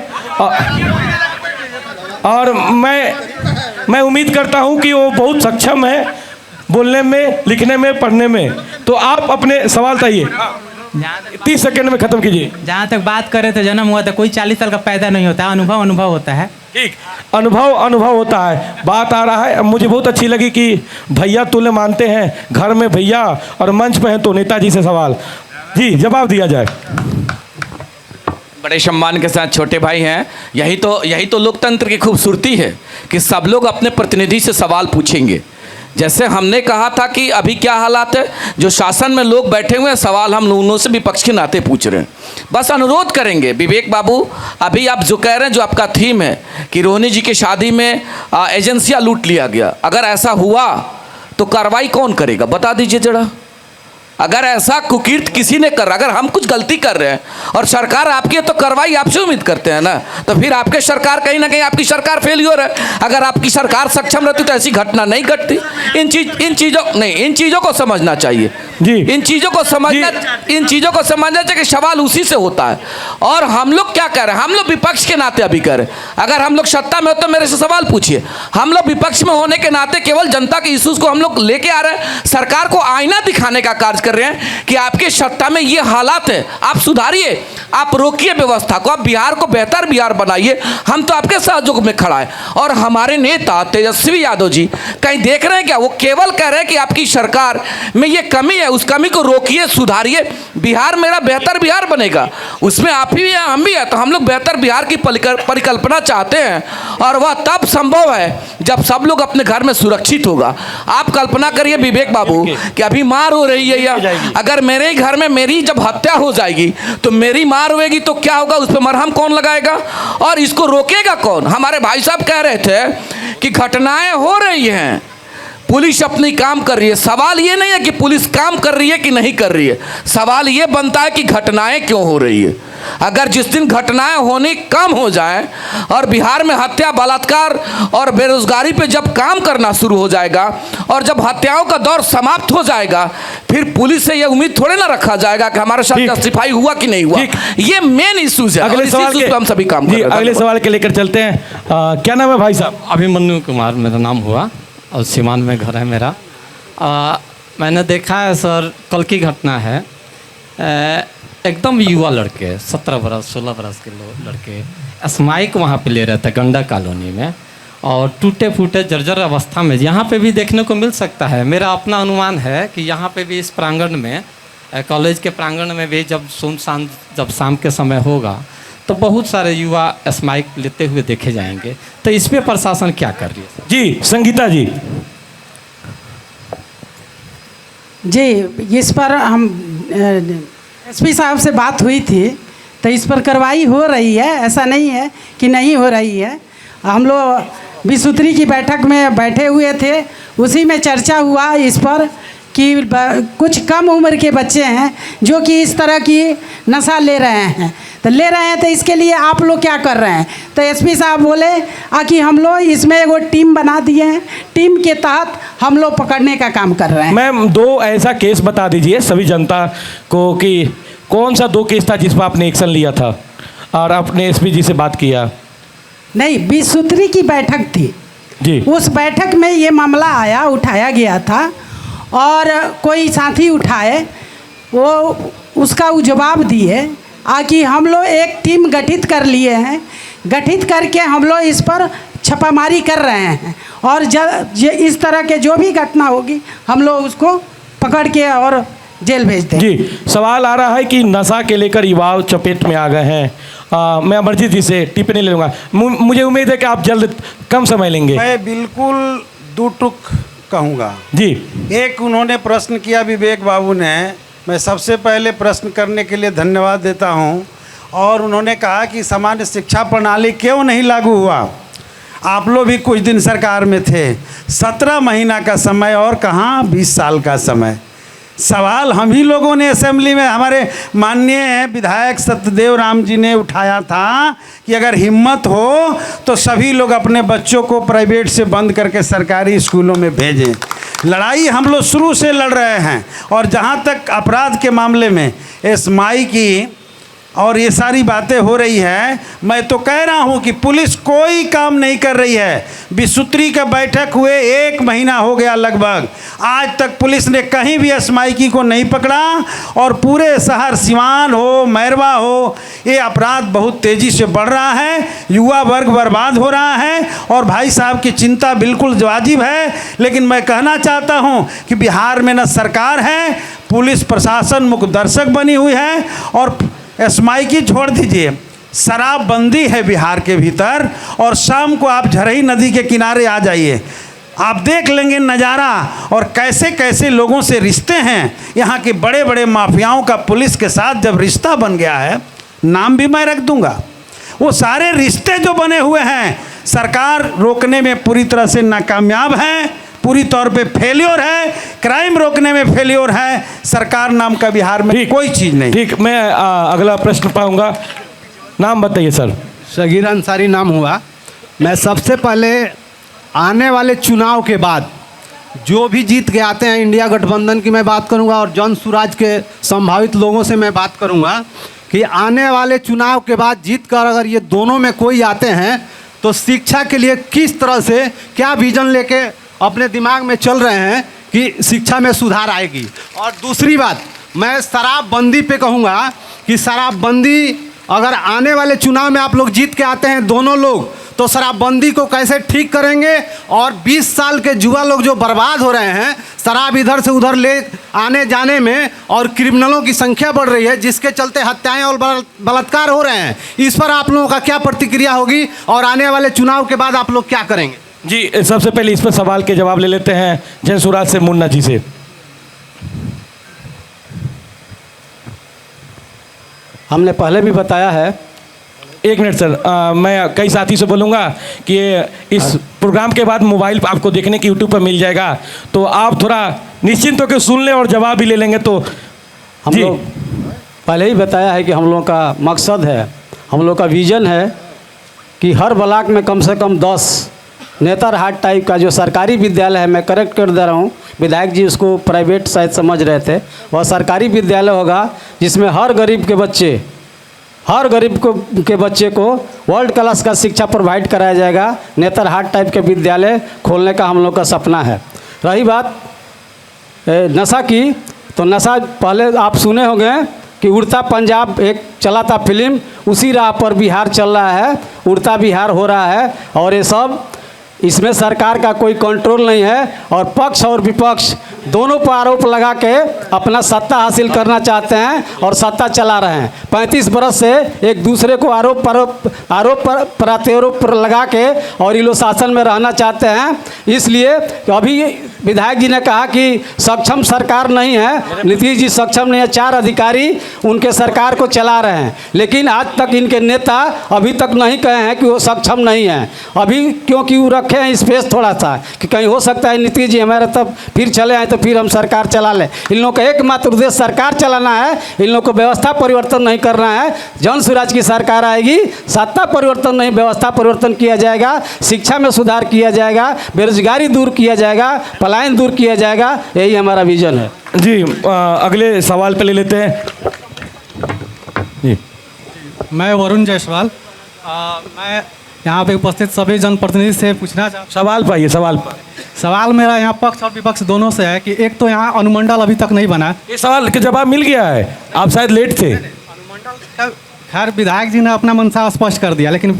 और मैं उम्मीद करता हूँ कि वो बहुत सक्षम है बोलने में, लिखने में, पढ़ने में। तो आप अपने सवाल चाहिए 30 सेकंड में ख़त्म कीजिए। जहाँ तक बात कर रहे थे, जन्म हुआ था, कोई 40 साल का पैदा नहीं होता, अनुभव होता है। ठीक, अनुभव होता है। बात आ रहा है, मुझे बहुत अच्छी लगी कि भैया तुल्य मानते हैं, घर में भैया और मंच पे हैं तो नेताजी से सवाल। जी, जवाब दिया जाए। बड़े सम्मान के साथ छोटे भाई हैं। यही तो लोकतंत्र की खूबसूरती है कि सब लोग अपने प्रतिनिधि से सवाल पूछेंगे। जैसे हमने कहा था कि अभी क्या हालात है, जो शासन में लोग बैठे हुए हैं, सवाल हम लोगों से विपक्ष के नाते पूछ रहे हैं। बस अनुरोध करेंगे विवेक बाबू, अभी आप जो कह रहे हैं, जो आपका थीम है कि रोहिणी जी की शादी में एजेंसियां लूट लिया गया, अगर ऐसा हुआ तो कार्रवाई कौन करेगा, बता दीजिए जरा। अगर ऐसा कुकीर्त किसी ने कर, अगर हम कुछ गलती कर रहे हैं और सरकार आपकी है तो कार्रवाई आपसे उम्मीद करते हैं ना, तो फिर आपके सरकार कहीं ना कहीं आपकी सरकार फेलियर है। अगर आपकी सरकार सक्षम रहती तो ऐसी घटना नहीं घटती। इन चीज़ों को समझना चाहिए जी, इन चीज़ों को समझना चाहिए कि सवाल उसी से होता है। और हम लोग क्या कह रहे हैं, हम लोग विपक्ष के नाते अभी कह रहे हैं, अगर हम लोग सत्ता में हो तो मेरे से सवाल पूछिए। हम लोग विपक्ष में होने के नाते केवल जनता के इश्यूज को हम लोग लेके आ रहे हैं, सरकार को आईना दिखाने का कार्य कर रहे हैं कि आपके सत्ता में ये हालात है, आप सुधारिए, आप रोकिए व्यवस्था को, आप बिहार को बेहतर बिहार बनाइए। हम तो आपके सहयोग में खड़ा है। और हमारे नेता तेजस्वी यादव जी कहीं देख रहे हैं क्या, वो केवल कह रहे हैं कि आपकी सरकार में ये कमी है, उस कमी को रोकिए, सुधारिए, बिहार मेरा बेहतर बिहार बनेगा। उसमें आप भी हैं, हम भी हैं, तो हम लोग बेहतर बिहार की परिकल्पना चाहते हैं और वह तब संभव है जब सब लोग अपने घर में सुरक्षित होगा। आप कल्पना करिए विवेक बाबू कि अभी मार हो रही है, या अगर मेरे ही घर में मेरी जब हत्या हो जाएगी तो मेरी मार होगी तो क्या होगा, उस पर मरहम कौन लगाएगा और इसको रोकेगा कौन। हमारे भाई साहब कह रहे थे कि घटनाएं हो रही हैं, पुलिस अपनी काम कर रही है। सवाल ये नहीं है कि पुलिस काम कर रही है कि नहीं कर रही है, सवाल ये बनता है कि घटनाएं क्यों हो रही है। अगर जिस दिन घटनाएं होनी कम हो जाएं और बिहार में हत्या, बलात्कार और बेरोजगारी पे जब काम करना शुरू हो जाएगा और जब हत्याओं का दौर समाप्त हो जाएगा, फिर पुलिस से ये उम्मीद थोड़े ना रखा जाएगा कि हमारे साथ जस्टिफाई हुआ कि नहीं हुआ। ये मेन इश्यूज है। अगले सवाल के हम सभी काम कर रहे हैं। अगले सवाल के लेकर चलते हैं। क्या नाम है भाई साहब? अभिमन्यु कुमार मेरा नाम हुआ और सीमान में घर है मेरा। मैंने देखा है सर, कल की घटना है, एकदम युवा लड़के 17 बरस 16 बरस के लड़के स्माइक वहाँ पे ले रहे थे गंडा कॉलोनी में, और टूटे फूटे जर्जर अवस्था में यहाँ पे भी देखने को मिल सकता है। मेरा अपना अनुमान है कि यहाँ पे भी इस प्रांगण में, कॉलेज के प्रांगण में भी जब सुनसान जब शाम के समय होगा तो बहुत सारे युवा स्माइक लेते हुए देखे जाएंगे। तो इस पे प्रशासन क्या कर रही है? जी संगीता जी। जी, इस पर हम एसपी साहब से बात हुई थी, तो इस पर कार्रवाई हो रही है, ऐसा नहीं है कि नहीं हो रही है। हम लोग विसूत्री की बैठक में बैठे हुए थे, उसी में चर्चा हुआ इस पर कि कुछ कम उम्र के बच्चे हैं जो कि इस तरह की नशा ले रहे हैं, तो इसके लिए आप लोग क्या कर रहे हैं। तो एसपी साहब बोले कि हम लोग इसमें एगो टीम बना दिए हैं, टीम के तहत हम लोग पकड़ने का काम कर रहे हैं। मैम, 2 ऐसा केस बता दीजिए सभी जनता को कि कौन सा 2 केस था जिस पर आपने एक्शन लिया था और आपने एसपी जी से बात किया? नहीं, विसूत्री की बैठक थी जी, उस बैठक में ये मामला आया, उठाया गया था और कोई साथी उठाए, वो उसका जवाब दिए कि हम लोग एक टीम गठित कर लिए हैं, गठित करके हम लोग इस पर छापामारी कर रहे हैं और इस तरह के जो भी घटना होगी हम लोग उसको पकड़ के और जेल भेज दें। जी, सवाल आ रहा है कि नशा के लेकर युवा चपेट में आ गए हैं। मैं अमरजीत जी से टिप्पणी ले लूँगा। मुझे उम्मीद है कि आप जल्द कम समय लेंगे। मैं बिल्कुल 2 टुक कहूँगा जी। एक उन्होंने प्रश्न किया विवेक बाबू ने, मैं सबसे पहले प्रश्न करने के लिए धन्यवाद देता हूँ। और उन्होंने कहा कि सामान्य शिक्षा प्रणाली क्यों नहीं लागू हुआ। आप लोग भी कुछ दिन सरकार में थे, 17 महीना का समय और कहाँ 20 साल का समय। सवाल हम ही लोगों ने असेंबली में, हमारे माननीय विधायक सत्यदेव राम जी ने उठाया था कि अगर हिम्मत हो तो सभी लोग अपने बच्चों को प्राइवेट से बंद करके सरकारी स्कूलों में भेजें। लड़ाई हम लोग शुरू से लड़ रहे हैं। और जहाँ तक अपराध के मामले में एसमाई की और ये सारी बातें हो रही है, मैं तो कह रहा हूँ कि पुलिस कोई काम नहीं कर रही है। विसूत्री का बैठक हुए 1 महीना हो गया लगभग, आज तक पुलिस ने कहीं भी एसमाइकी को नहीं पकड़ा। और पूरे शहर सिवान हो, मैरवा हो, ये अपराध बहुत तेज़ी से बढ़ रहा है, युवा वर्ग बर्बाद हो रहा है। और भाई साहब की चिंता बिल्कुल वाजिब है, लेकिन मैं कहना चाहता हूँ कि बिहार में न सरकार है, पुलिस प्रशासन मुख्य दर्शक बनी हुई है। और एसमाइकी छोड़ दीजिए, शराबबंदी है बिहार के भीतर। और शाम को आप झरही नदी के किनारे आ जाइए, आप देख लेंगे नज़ारा, और कैसे कैसे लोगों से रिश्ते हैं। यहाँ के बड़े बड़े माफियाओं का पुलिस के साथ जब रिश्ता बन गया है, नाम भी मैं रख दूंगा, वो सारे रिश्ते जो बने हुए हैं सरकार रोकने में पूरी तरह से नाकामयाब है, पूरी तौर पे फेल्योर है, क्राइम रोकने में फेल्योर है। सरकार नाम का बिहार में कोई चीज़ नहीं। ठीक, मैं अगला प्रश्न पाऊंगा। नाम बताइए सर। शगीर अंसारी नाम हुआ। मैं सबसे पहले आने वाले चुनाव के बाद जो भी जीत के आते हैं, इंडिया गठबंधन की मैं बात करूंगा और जन सुराज के संभावित लोगों से मैं बात करूंगा कि आने वाले चुनाव के बाद जीत कर अगर ये दोनों में कोई आते हैं तो शिक्षा के लिए किस तरह से क्या विजन लेके अपने दिमाग में चल रहे हैं कि शिक्षा में सुधार आएगी। और दूसरी बात, मैं शराबबंदी पे कहूँगा कि शराबबंदी अगर आने वाले चुनाव में आप लोग जीत के आते हैं दोनों लोग, तो शराबबंदी को कैसे ठीक करेंगे। और 20 साल के युवा लोग जो बर्बाद हो रहे हैं शराब इधर से उधर ले आने जाने में, और क्रिमिनलों की संख्या बढ़ रही है जिसके चलते हत्याएं और बलात्कार हो रहे हैं, इस पर आप लोगों का क्या प्रतिक्रिया होगी और आने वाले चुनाव के बाद आप लोग क्या करेंगे? जी, सबसे पहले इस पर सवाल के जवाब ले लेते हैं जन सुराज से, मुन्ना जी से। हमने पहले भी बताया है। एक मिनट सर, मैं कई साथी से बोलूँगा कि इस प्रोग्राम के बाद मोबाइल आपको देखने की यूट्यूब पर मिल जाएगा, तो आप थोड़ा निश्चिंत होकर सुन लें और जवाब भी ले लेंगे। तो हम लोग पहले ही बताया है कि हम लोगों का मकसद है, हम लोग का विज़न है कि हर ब्लॉक में कम से कम 10 नेतरहाट टाइप का जो सरकारी विद्यालय है, मैं करेक्ट कर दे रहा हूँ, विधायक जी उसको प्राइवेट शायद समझ रहे थे, वह सरकारी विद्यालय होगा जिसमें हर गरीब के बच्चे को वर्ल्ड क्लास का शिक्षा प्रोवाइड कराया जाएगा। नेतरहाट टाइप के विद्यालय खोलने का हम लोग का सपना है। रही बात नशा की, तो नशा पहले आप सुने होंगे कि उड़ता पंजाब एक चला था फिल्म, उसी राह पर बिहार चल रहा है, उड़ता बिहार हो रहा है। और ये सब इसमें सरकार का कोई कंट्रोल नहीं है, और पक्ष और विपक्ष दोनों पर आरोप लगा के अपना सत्ता हासिल करना चाहते हैं और सत्ता चला रहे हैं। 35 बरस से एक दूसरे को आरोप प्रत्यारोप लगा के और ये लोग शासन में रहना चाहते हैं। इसलिए अभी विधायक जी ने कहा कि सक्षम सरकार नहीं है, नीतीश जी सक्षम नहीं है, 4 अधिकारी उनके सरकार को चला रहे हैं, लेकिन आज तक इनके नेता अभी तक नहीं कहे हैं कि वो सक्षम नहीं है। अभी क्योंकि वो रखे हैं स्पेस थोड़ा सा कि कहीं हो सकता है नीतीश जी हमारे तब फिर चले आए तो फिर हम सरकार चला लें। इन लोगों का एकमात्र उद्देश्य सरकार चलाना है, इन लोगों को व्यवस्था परिवर्तन नहीं करना है। जन सुराज की सरकार आएगी, सत्ता परिवर्तन नहीं व्यवस्था परिवर्तन किया जाएगा, शिक्षा में सुधार किया जाएगा, बेरोजगारी दूर किया जाएगा, पलायन दूर किया जाएगा, यही हमारा विजन है। जी, अगले सवाल पे ले लेते हैं। जी, मैं वरुण जायसवाल, मैं यहाँ पे उपस्थित सभी जनप्रतिनिधि से पूछना चाहता। सवाल पाइए, सवाल मेरा यहाँ पक्ष और विपक्ष दोनों से है कि एक तो यहाँ अनुमंडल अभी तक नहीं बना। ये सवाल का जवाब मिल गया है, आप शायद लेट थे। अनुमंडल खैर विधायक जी ने अपना मंशा स्पष्ट कर दिया, लेकिन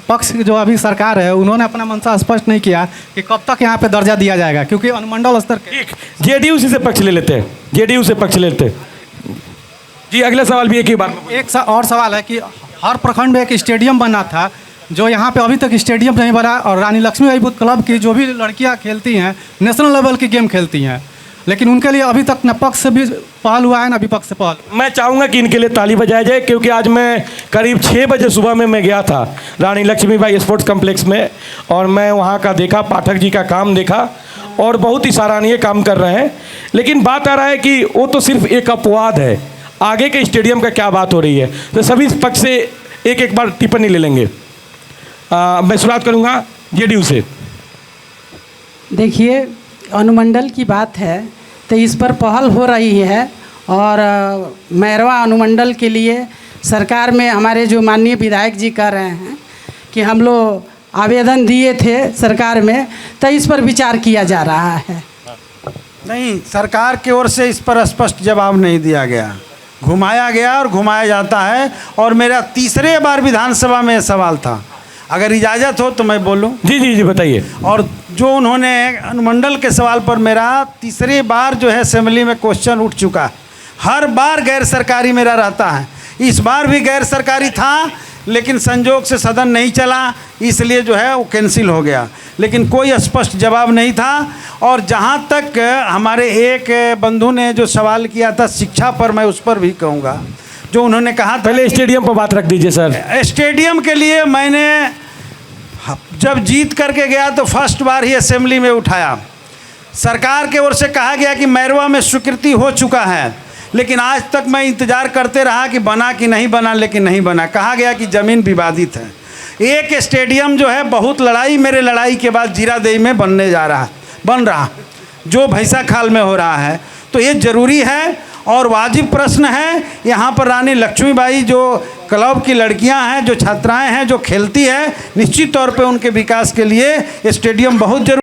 पक्ष जो अभी सरकार है उन्होंने अपना मंशा स्पष्ट नहीं किया कि कब तक यहाँ पे दर्जा दिया जाएगा, क्योंकि अनुमंडल स्तर के। जेडीयू से पक्ष ले लेते हैं, जेडीयू से पक्ष ले लेते हैं। जी, अगला सवाल भी एक ही बात। एक और सवाल है कि हर प्रखंड में एक स्टेडियम बना था, जो यहाँ पे अभी तक स्टेडियम नहीं बना, और रानी लक्ष्मीबाई बुद्ध क्लब की जो भी लड़कियाँ खेलती हैं नेशनल लेवल की गेम खेलती हैं, लेकिन उनके लिए अभी तक न पक्ष से भी पहल हुआ है न विपक्ष से पहल। मैं चाहूँगा कि इनके लिए ताली बजाया जाए, क्योंकि आज मैं करीब 6 बजे सुबह में मैं गया था रानी लक्ष्मीबाई स्पोर्ट्स कम्प्लेक्स में, और मैं वहाँ का देखा, पाठक जी का काम देखा, और बहुत ही सराहनीय काम कर रहे हैं। लेकिन बात आ रहा है कि वो तो सिर्फ एक अपवाद है, आगे के स्टेडियम का क्या बात हो रही है। तो सभी पक्ष से एक बार टिप्पणी ले लेंगे। मैं शुरुआत करूँगा जेडीयू से। देखिए, अनुमंडल की बात है तो इस पर पहल हो रही है, और मैरवा अनुमंडल के लिए सरकार में हमारे जो माननीय विधायक जी कह रहे हैं कि हम लोग आवेदन दिए थे सरकार में, तो इस पर विचार किया जा रहा है। नहीं, सरकार की ओर से इस पर स्पष्ट जवाब नहीं दिया गया, घुमाया गया और घुमाया जाता है। और मेरा तीसरे बार विधानसभा में सवाल था, अगर इजाज़त हो तो मैं बोलूं। जी बताइए। और जो उन्होंने अनुमंडल के सवाल पर मेरा तीसरी बार जो है असेंबली में क्वेश्चन उठ चुका है, हर बार गैर सरकारी मेरा रहता है, इस बार भी गैर सरकारी था, लेकिन संजोग से सदन नहीं चला, इसलिए जो है वो कैंसिल हो गया। लेकिन कोई स्पष्ट जवाब नहीं था। और जहाँ तक हमारे एक बंधु ने जो सवाल किया था शिक्षा पर, मैं उस पर भी कहूँगा। जो उन्होंने कहा था, पहले स्टेडियम पर बात रख दीजिए सर। स्टेडियम के लिए मैंने जब जीत करके गया तो फर्स्ट बार ही असेंबली में उठाया। सरकार की ओर से कहा गया कि मैरवा में स्वीकृति हो चुका है, लेकिन आज तक मैं इंतज़ार करते रहा कि बना कि नहीं बना, लेकिन नहीं बना। कहा गया कि ज़मीन विवादित है। एक स्टेडियम जो है बहुत लड़ाई मेरे लड़ाई के बाद जीरादेई में बन रहा जो भैंसा खाल में हो रहा है। तो ये ज़रूरी है और वाजिब प्रश्न है। यहाँ पर रानी लक्ष्मीबाई जो क्लब की लड़कियाँ हैं, जो छात्राएँ हैं, जो खेलती है, निश्चित तौर पे उनके विकास के लिए स्टेडियम बहुत जरूरी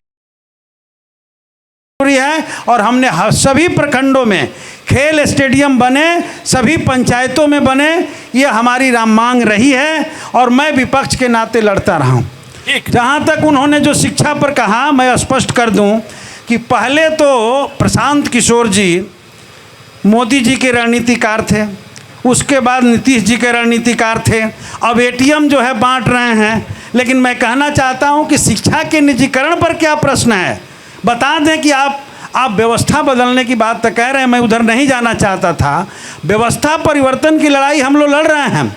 है। और हमने सभी प्रखंडों में खेल स्टेडियम बने, सभी पंचायतों में बने, ये हमारी मांग रही है और मैं विपक्ष के नाते लड़ता रहा हूँ। जहाँ तक उन्होंने जो शिक्षा पर कहा, मैं स्पष्ट कर दूँ कि पहले तो प्रशांत किशोर जी मोदी जी के रणनीतिकार थे, उसके बाद नीतीश जी के रणनीतिकार थे, अब एटीएम जो है बांट रहे हैं। लेकिन मैं कहना चाहता हूं कि शिक्षा के निजीकरण पर क्या प्रश्न है, बता दें कि आप व्यवस्था बदलने की बात तो कह रहे हैं, मैं उधर नहीं जाना चाहता था। व्यवस्था परिवर्तन की लड़ाई हम लोग लड़ रहे हैं,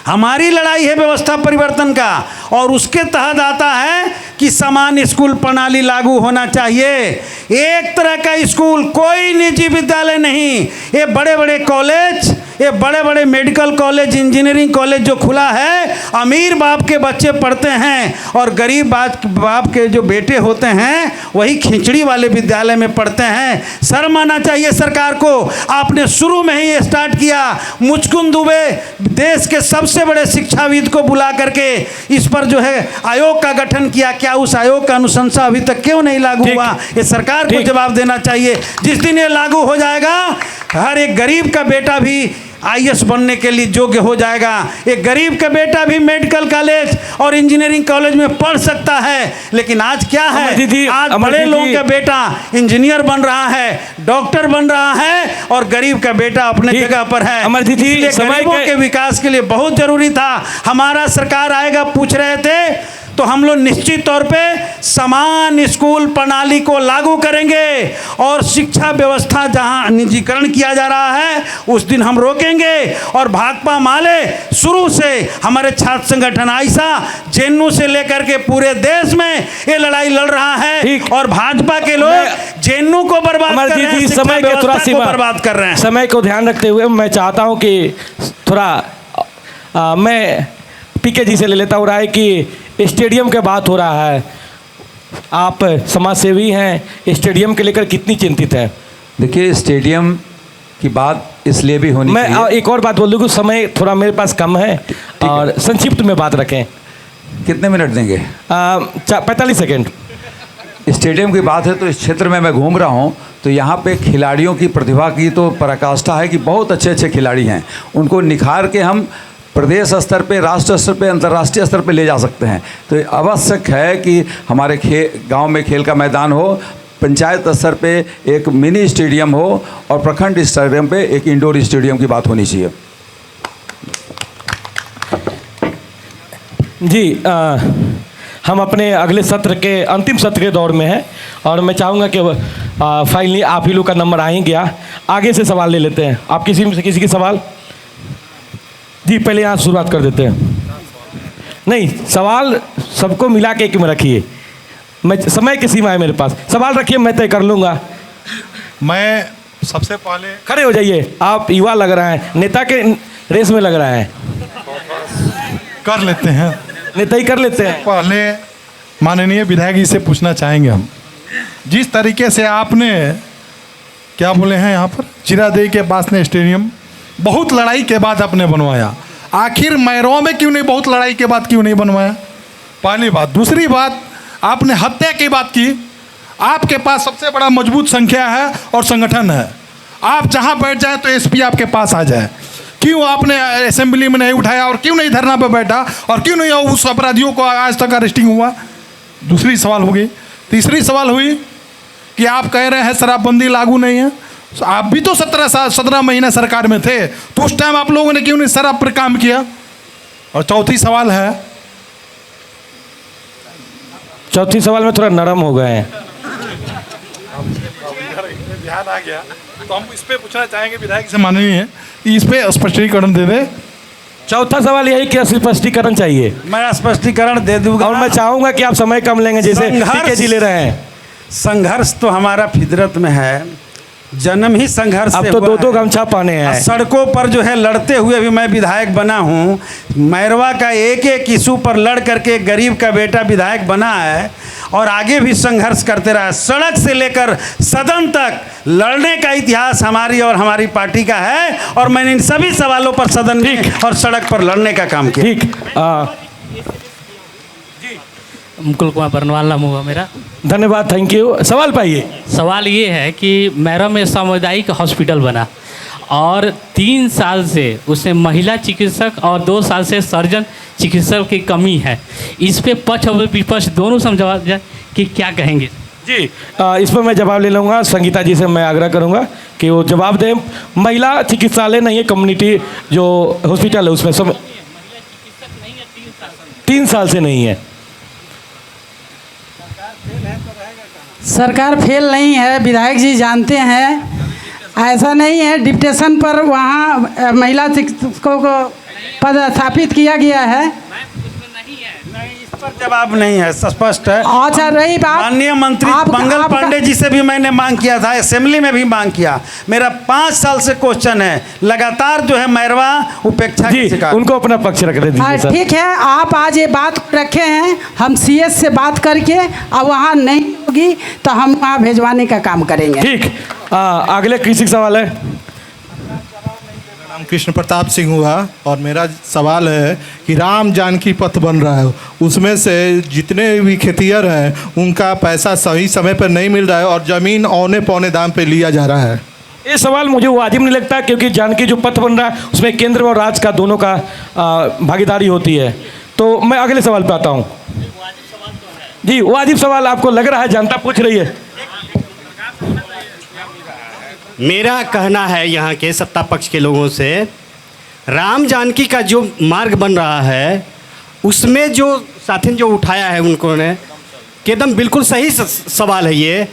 हमारी लड़ाई है व्यवस्था परिवर्तन का, और उसके तहत आता है कि समान स्कूल प्रणाली लागू होना चाहिए। एक तरह का स्कूल, कोई निजी विद्यालय नहीं। ये बड़े बड़े कॉलेज, ये बड़े बड़े मेडिकल कॉलेज, इंजीनियरिंग कॉलेज जो खुला है, अमीर बाप के बच्चे पढ़ते हैं और गरीब बाप के जो बेटे होते हैं वही खिचड़ी वाले विद्यालय में पढ़ते हैं। शर्म आना चाहिए सरकार को। आपने शुरू में ही स्टार्ट किया। मुचकुंद दुबे देश के सबसे बड़े शिक्षाविद को बुला करके इस पर जो है आयोग का गठन किया। क्या उस आयोग का अनुशंसा अभी तक क्यों नहीं लागू हुआ? ये सरकार को जवाब देना चाहिए। जिस दिन ये लागू हो जाएगा, हर एक गरीब का बेटा भी आईएएस बनने के लिए योग्य हो जाएगा। एक गरीब का बेटा भी मेडिकल कॉलेज और इंजीनियरिंग कॉलेज में पढ़ सकता है। लेकिन आज क्या है, आज बड़े लोगों का बेटा इंजीनियर बन रहा है, डॉक्टर बन रहा है, और गरीब का बेटा अपने जगह पर है। इसलिए गरीबों के विकास के लिए बहुत जरूरी था। हमारा सरकार आएगा पूछ रहे थे, तो हम लोग निश्चित तौर पे समान स्कूल प्रणाली को लागू करेंगे और शिक्षा व्यवस्था जहां निजीकरण किया जा रहा है उस दिन हम रोकेंगे। और भाकपा माले शुरू से हमारे छात्र संगठन आइसा जेएनयू से लेकर के पूरे देश में ये लड़ाई लड़ रहा है, और भाजपा के लोग जेएनयू को बर्बाद कर रहे हैं, समय के थोड़ा सीमा बर्बाद कर रहे हैं। समय को ध्यान रखते हुए मैं चाहता हूं कि थोड़ा मैं पीके जी से ले लेता हूँ राय कि स्टेडियम के बात हो रहा है, आप समाज सेवी हैं, स्टेडियम के लेकर कितनी चिंतित है? देखिए, स्टेडियम की बात इसलिए भी होनी चाहिए। मैं एक और बात बोल दूँ कि समय थोड़ा मेरे पास कम है और संक्षिप्त में बात रखें। कितने मिनट देंगे? 45 सेकेंड। स्टेडियम की बात है तो इस क्षेत्र में मैं घूम रहा हूँ तो यहाँ पे खिलाड़ियों की प्रतिभा की तो पराकाष्ठा है कि बहुत अच्छे अच्छे खिलाड़ी हैं। उनको निखार के हम प्रदेश स्तर पे, राष्ट्र स्तर पे, अंतर्राष्ट्रीय स्तर पे ले जा सकते हैं। तो आवश्यक है कि हमारे गांव में खेल का मैदान हो, पंचायत स्तर पे एक मिनी स्टेडियम हो और प्रखंड स्टेडियम पे एक इंडोर स्टेडियम की बात होनी चाहिए। जी हम अपने अगले सत्र के अंतिम सत्र के दौर में हैं और मैं चाहूँगा कि फाइनली आप ही लोग का नंबर आ ही गया, आगे से सवाल ले लेते हैं। आप किसी की सवाल? जी पहले यहाँ शुरुआत कर देते हैं। नहीं, सवाल सबको मिला के एक में रखिए, मैं समय की सीमा है मेरे पास। सवाल रखिए, मैं तय कर लूँगा। मैं सबसे पहले खड़े हो जाइए, आप युवा लग रहे हैं, नेता के रेस में लग रहा है। कर लेते हैं, नेता ही कर लेते हैं। पहले माननीय विधायक जी से पूछना चाहेंगे हम, जिस तरीके से आपने क्या बोले हैं यहाँ पर जीरादेई के पास ने स्टेडियम बहुत लड़ाई के बाद आपने बनवाया, आखिर मैरवा में क्यों नहीं बहुत लड़ाई के बाद क्यों नहीं बनवाया? पहली बात। दूसरी बात, आपने हत्या की बात की। आपके पास सबसे बड़ा मजबूत संख्या है और संगठन है, आप जहाँ बैठ जाए तो एसपी आपके पास आ जाए। क्यों आपने असेंबली में नहीं उठाया और क्यों नहीं धरना पर बैठा और क्यों नहीं उस अपराधियों को आज तक अरेस्टिंग हुआ? दूसरी सवाल होगी। तीसरी सवाल हुई कि आप कह रहे हैं शराबबंदी लागू नहीं है, आप भी तो 17 महीने सरकार में थे, तो उस टाइम आप लोगों ने क्यों नहीं शराब पर काम किया? और चौथी सवाल है, चौथी सवाल में थोड़ा नरम हो गए हैं। ध्यान आ गया तो हम इस पे पूछना चाहेंगे विधायक से माननीय इस पे स्पष्टीकरण दे दे। चौथा सवाल यही कि स्पष्टीकरण चाहिए। मैं स्पष्टीकरण दे दूंगा और मैं चाहूंगा कि आप समय कम लेंगे जैसे पीके जी ले रहे हैं। संघर्ष तो हमारा फितरत में है, जन्म ही संघर्ष अब से तो हुआ दो है। गमछा पाने हैं। सड़कों पर जो है लड़ते हुए भी मैं विधायक बना हूँ। मैरवा का एक एक इशू पर लड़ करके गरीब का बेटा विधायक बना है और आगे भी संघर्ष करते रहा। सड़क से लेकर सदन तक लड़ने का इतिहास हमारी और हमारी पार्टी का है और मैंने इन सभी सवालों पर सदन में और सड़क पर लड़ने का काम किया। ठीक, मुकुल कुमार बरनवाल नाम हुआ मेरा। धन्यवाद, थैंक यू। सवाल पाइए। सवाल ये है कि मैरवा में सामुदायिक हॉस्पिटल बना और 3 साल से उसमें महिला चिकित्सक और 2 साल से सर्जन चिकित्सक की कमी है। इस पे पक्ष और विपक्ष दोनों समझा जाए कि क्या कहेंगे? जी, इस पर मैं जवाब ले लूँगा। संगीता जी से मैं आग्रह करूँगा कि वो जवाब दें। महिला चिकित्सालय नहीं है, कम्युनिटी जो हॉस्पिटल है उसमें सब 3 साल से नहीं है। सरकार फेल नहीं है, विधायक जी जानते हैं। ऐसा नहीं है, डिप्टेशन पर वहाँ महिला शिक्षकों को पदस्थापित किया गया है। पर जवाब नहीं है, स्पष्ट है। अच्छा, रही बात माननीय मंत्री मंगल पांडे जी से भी मैंने मांग किया था, असेंबली में भी मांग किया। मेरा 5 साल से क्वेश्चन है, लगातार जो है मैरवा उपेक्षा की शिकार। उनको अपना पक्ष रख दीजिए सर। ठीक है, आप आज ये बात रखे हैं, हम सीएस से बात करके अब वहाँ नहीं होगी तो हम वहाँ भेजवाने का काम करेंगे। ठीक, अगले कृषि सवाल है। नाम कृष्ण प्रताप सिंह हुआ और मेरा सवाल है कि राम जानकी पथ बन रहा है, उसमें से जितने भी खेतिहर हैं उनका पैसा सही समय पर नहीं मिल रहा है और ज़मीन औने पौने दाम पे लिया जा रहा है। ये सवाल मुझे वाजिब नहीं लगता क्योंकि जानकी जो पथ बन रहा है उसमें केंद्र और राज्य का दोनों का भागीदारी होती है। तो मैं अगले सवाल पे आता हूँ। जी, वाजिब सवाल आपको लग रहा है, जनता पूछ रही है। मेरा कहना है यहाँ के सत्ता पक्ष के लोगों से, राम जानकी का जो मार्ग बन रहा है उसमें जो साथी जो उठाया है उनको ने कि एकदम बिल्कुल सही सवाल है ये।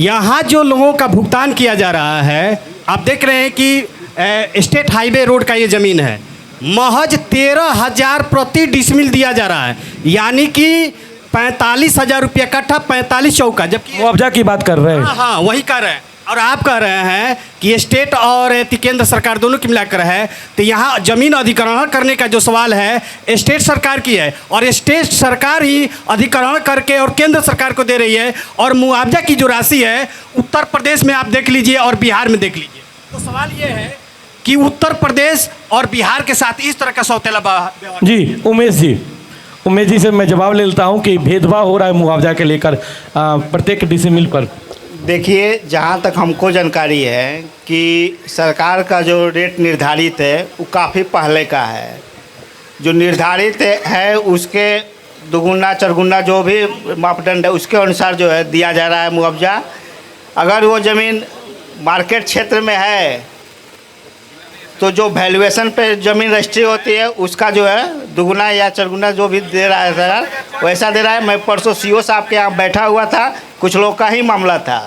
यहाँ जो लोगों का भुगतान किया जा रहा है, आप देख रहे हैं कि स्टेट हाईवे रोड का ये ज़मीन है, महज 13,000 प्रति डिसमिल दिया जा रहा है, यानी कि 45,000 रुपया कट्ठा, 45 चौका। जबकि मुआवजा की बात कर रहे हैं। हाँ, वही कर रहे हैं। और आप कह रहे हैं कि स्टेट और केंद्र सरकार दोनों की मिलाकर है, तो यहाँ जमीन अधिग्रहण करने का जो सवाल है स्टेट सरकार की है और स्टेट सरकार ही अधिग्रहण करके और केंद्र सरकार को दे रही है। और मुआवजा की जो राशि है उत्तर प्रदेश में आप देख लीजिए और बिहार में देख लीजिए। तो सवाल ये है कि उत्तर प्रदेश और बिहार के साथ इस तरह का सौतेला व्यवहार। जी, उमेश जी से मैं जवाब ले लेता हूँ कि भेदभाव हो रहा है मुआवजा के लेकर प्रत्येक डिसमिल पर। देखिए, जहाँ तक हमको जानकारी है कि सरकार का जो रेट निर्धारित है वो काफ़ी पहले का है। जो निर्धारित है उसके दुगुना चरगुना जो भी मापदंड है उसके अनुसार जो है दिया जा रहा है मुआवजा। अगर वो ज़मीन मार्केट क्षेत्र में है तो जो वैल्यूएशन पे ज़मीन रजिस्ट्री होती है उसका जो है दुगुना या चरगुना जो भी दे रहा है सरकार वैसा दे रहा है। मैं परसों सीओ साहब के यहाँ बैठा हुआ था, कुछ लोग का ही मामला था,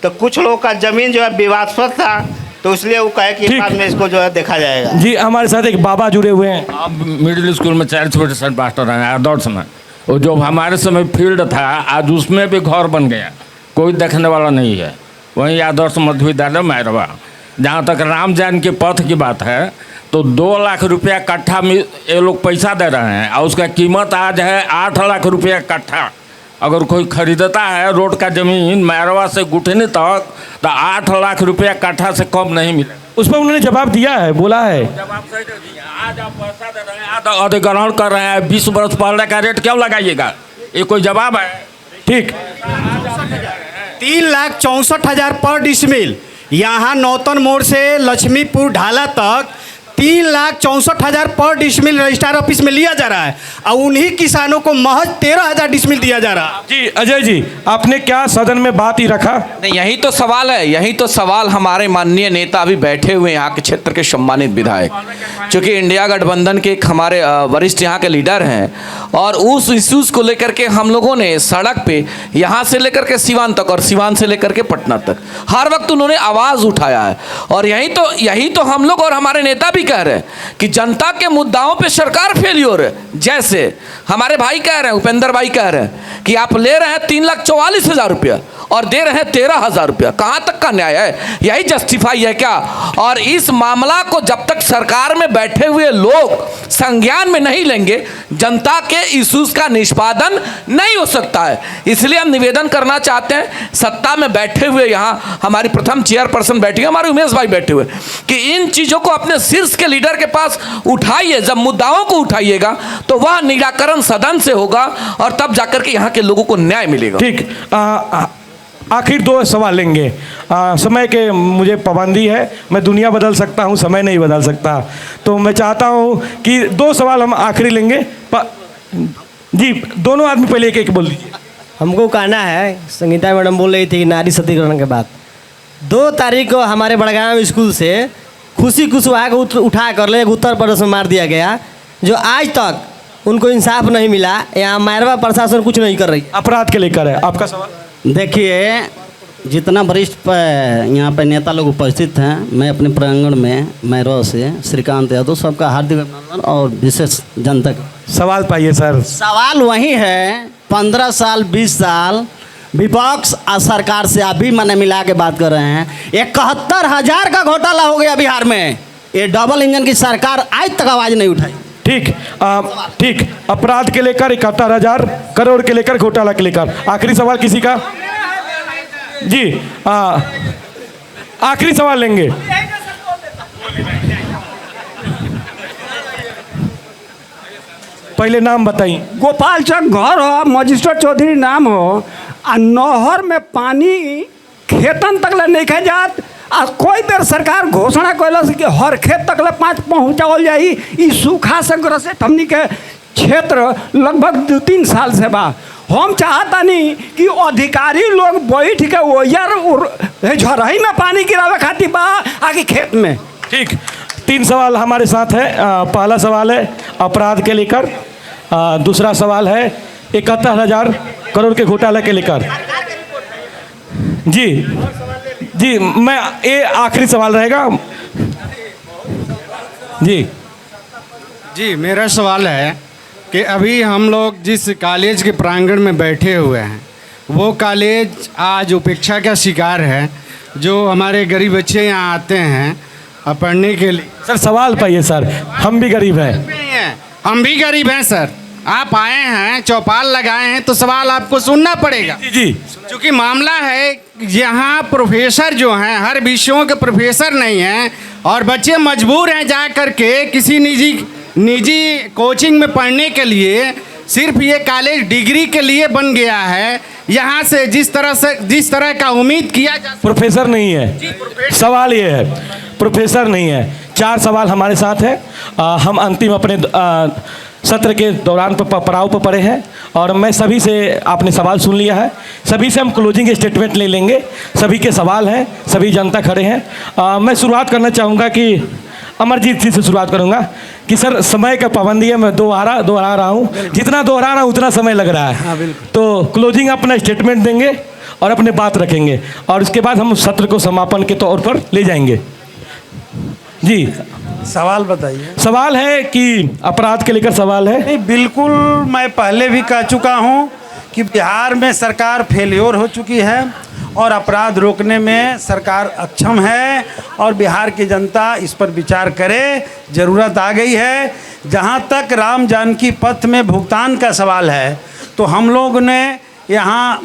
तो कुछ लोग का ज़मीन जो है विवादास्पद था, तो इसलिए वो कहे कि बाद में इसको जो है देखा जाएगा। जी, हमारे साथ एक बाबा जुड़े हुए हैं। आप मिडिल स्कूल में 40% मास्टर हैं आदर्श में, और जो हमारे समय फील्ड था आज उसमें भी घर बन गया, कोई देखने वाला नहीं है। वहीं आदर्श मध्य विद्यालय मैरवा। जहाँ तक राम जानकी पथ की बात है तो 2 लाख रुपया कट्ठा में ये लोग पैसा दे रहे हैं और उसका कीमत आज है 8 लाख रुपया कट्ठा। अगर कोई खरीदता है रोड का ज़मीन मैरवा से गुठनी तक तो 8 लाख रुपया कट्ठा से कम नहीं मिले। उस पर उन्होंने जवाब दिया है, बोला है। जवाब सही दे दिया। आज आप पैसा दे रहे हैं, आज अधिग्रहण कर रहे हैं, 20 वर्ष पहले का रेट क्यों लगाइएगा? ये कोई जवाब है? ठीक, 3,64,000 पर डिसमिल। यहाँ नौतन मोड़ से लक्ष्मीपुर ढाला तक 3,64,000 पर डिसमिल रजिस्ट्रार ऑफिस में लिया जा रहा है और उन्हीं किसानों को महज 13,000 डिसमिल दिया जा रहा है। जी अजय जी, आपने क्या सदन में बात ही रखा? नहीं, यही तो सवाल है, यही तो सवाल हमारे माननीय नेता अभी बैठे हुए यहाँ के क्षेत्र के सम्मानित विधायक, क्योंकि इंडिया गठबंधन के एक हमारे वरिष्ठ यहाँ के लीडर हैं और उस इश्यूज को लेकर के हम लोगों ने सड़क पे यहाँ से लेकर के सिवान तक और सिवान से लेकर के पटना तक हर वक्त उन्होंने आवाज़ उठाया है। और यही तो हम लोग और हमारे नेता भी कह रहे हैं कि जनता के मुद्दाओं पे सरकार फेलियर है। जैसे हमारे भाई कह रहे हैं, उपेंद्र भाई कह रहे हैं कि आप ले रहे हैं 3,44,000 रुपया और दे रहे हैं 13,000 रुपया, कहाँ तक का न्याय है? यही जस्टिफाई है क्या? और इस मामला को जब तक सरकार में बैठे हुए लोग संज्ञान में नहीं लेंगे, जनता के इश्यूज का निष्पादन नहीं हो सकता है। इसलिए हम निवेदन करना चाहते हैं, सत्ता में बैठे हुए यहाँ हमारी प्रथम चेयरपर्सन बैठी है, हमारे उमेश भाई बैठे हुए, कि इन चीज़ों को अपने शीर्ष के लीडर के पास उठाइए। जब मुद्दाओं को उठाइएगा तो वह निराकरण सदन से होगा और तब जाकर के यहाँ के लोगों को न्याय मिलेगा। ठीक, आखिर 2 सवाल लेंगे। समय के मुझे पाबंदी है, मैं दुनिया बदल सकता हूँ, समय नहीं बदल सकता, तो मैं चाहता हूँ कि 2 सवाल हम आखिरी लेंगे। जी दोनों आदमी पहले एक बोल दीजिए। हमको कहना है, संगीता मैडम बोल रही थी कि नारी सतीकरण के बाद 2 तारीख को हमारे बड़गांव स्कूल से खुशी कुशवाहा को उठा कर ले उत्तर प्रदेश में मार दिया गया, जो आज तक उनको इंसाफ नहीं मिला। यहाँ मैरवा प्रशासन कुछ नहीं कर रही। अपराध के लेकर है आपका सवाल? देखिए, जितना वरिष्ठ यहाँ पे नेता लोग उपस्थित हैं, मैं अपने प्रांगण में मैरवा से श्रीकांत यादव सबका हार्दिक अभिनंदन और विशेष जनता का सवाल पाइए सर। सवाल वही है, 15 साल 20 साल विपक्ष और सरकार से अभी मैंने मिला के बात कर रहे हैं, 71,000 का घोटाला हो गया बिहार में। ये डबल इंजन की सरकार आज तक आवाज़ नहीं उठाई। ठीक, अपराध के लेकर 71,000 करोड़ के लेकर घोटाला के लेकर आखिरी सवाल किसी का? जी आखिरी सवाल लेंगे। पहले नाम बताइए। गोपाल चंद घर हो, मजिस्ट्रेट चौधरी नाम हो, आ नहर में पानी खेतन तक ले नहीं खे जात। आ कोई बेर सरकार घोषणा कैलस कि हर खेत तक ले पाँच पहुँचाओल जाई। ई सूखा से ग्रसित हमनी के क्षेत्र लगभग 2-3 साल से बा। हम चाहतानी कि अधिकारी लोग बैठ के ओयर झरही में पानी गिरावे खातिर बा आगे खेत में। ठीक, 3 सवाल हमारे साथ है। पहला सवाल है अपराध के लेकर, दूसरा सवाल है 71,000 करोड़ के घोटाले के लेकर। जी मैं ये आखिरी सवाल रहेगा। जी मेरा सवाल है कि अभी हम लोग जिस कॉलेज के प्रांगण में बैठे हुए हैं, वो कॉलेज आज उपेक्षा का शिकार है। जो हमारे गरीब बच्चे यहाँ आते हैं पढ़ने के लिए। सर सवाल पाइए सर, हम भी गरीब हैं। हम भी गरीब हैं सर। आप आए हैं, चौपाल लगाए हैं, तो सवाल आपको सुनना पड़ेगा। जी क्योंकि मामला है यहाँ प्रोफेसर जो हैं हर विषयों के प्रोफेसर नहीं हैं और बच्चे मजबूर हैं जा करके किसी निजी कोचिंग में पढ़ने के लिए। सिर्फ ये कॉलेज डिग्री के लिए बन गया है। यहाँ से जिस तरह का उम्मीद किया जा प्रोफेसर नहीं है। सवाल ये है, प्रोफेसर नहीं है। 4 सवाल हमारे साथ है। हम अंतिम अपने सत्र के दौरान पड़ाव पर पड़े हैं और मैं सभी से, आपने सवाल सुन लिया है, सभी से हम क्लोजिंग स्टेटमेंट ले लेंगे। सभी के सवाल हैं, सभी जनता खड़े हैं। मैं शुरुआत करना चाहूँगा कि अमरजीत जी से शुरुआत करूँगा कि सर समय का पाबंदी है, मैं दोहरा रहा हूँ, जितना दोहरा रहा हूँ उतना समय लग रहा है। तो क्लोजिंग अपना स्टेटमेंट देंगे और अपने बात रखेंगे और उसके बाद हम सत्र को समापन के तौर पर ले जाएंगे। जी सवाल बताइए। सवाल है कि अपराध के लेकर सवाल है। नहीं, बिल्कुल मैं पहले भी कह चुका हूँ कि बिहार में सरकार फेलियर हो चुकी है और अपराध रोकने में सरकार अक्षम है और बिहार की जनता इस पर विचार करे। ज़रूरत आ गई है। जहाँ तक राम जानकी पथ में भुगतान का सवाल है, तो हम लोग ने यहाँ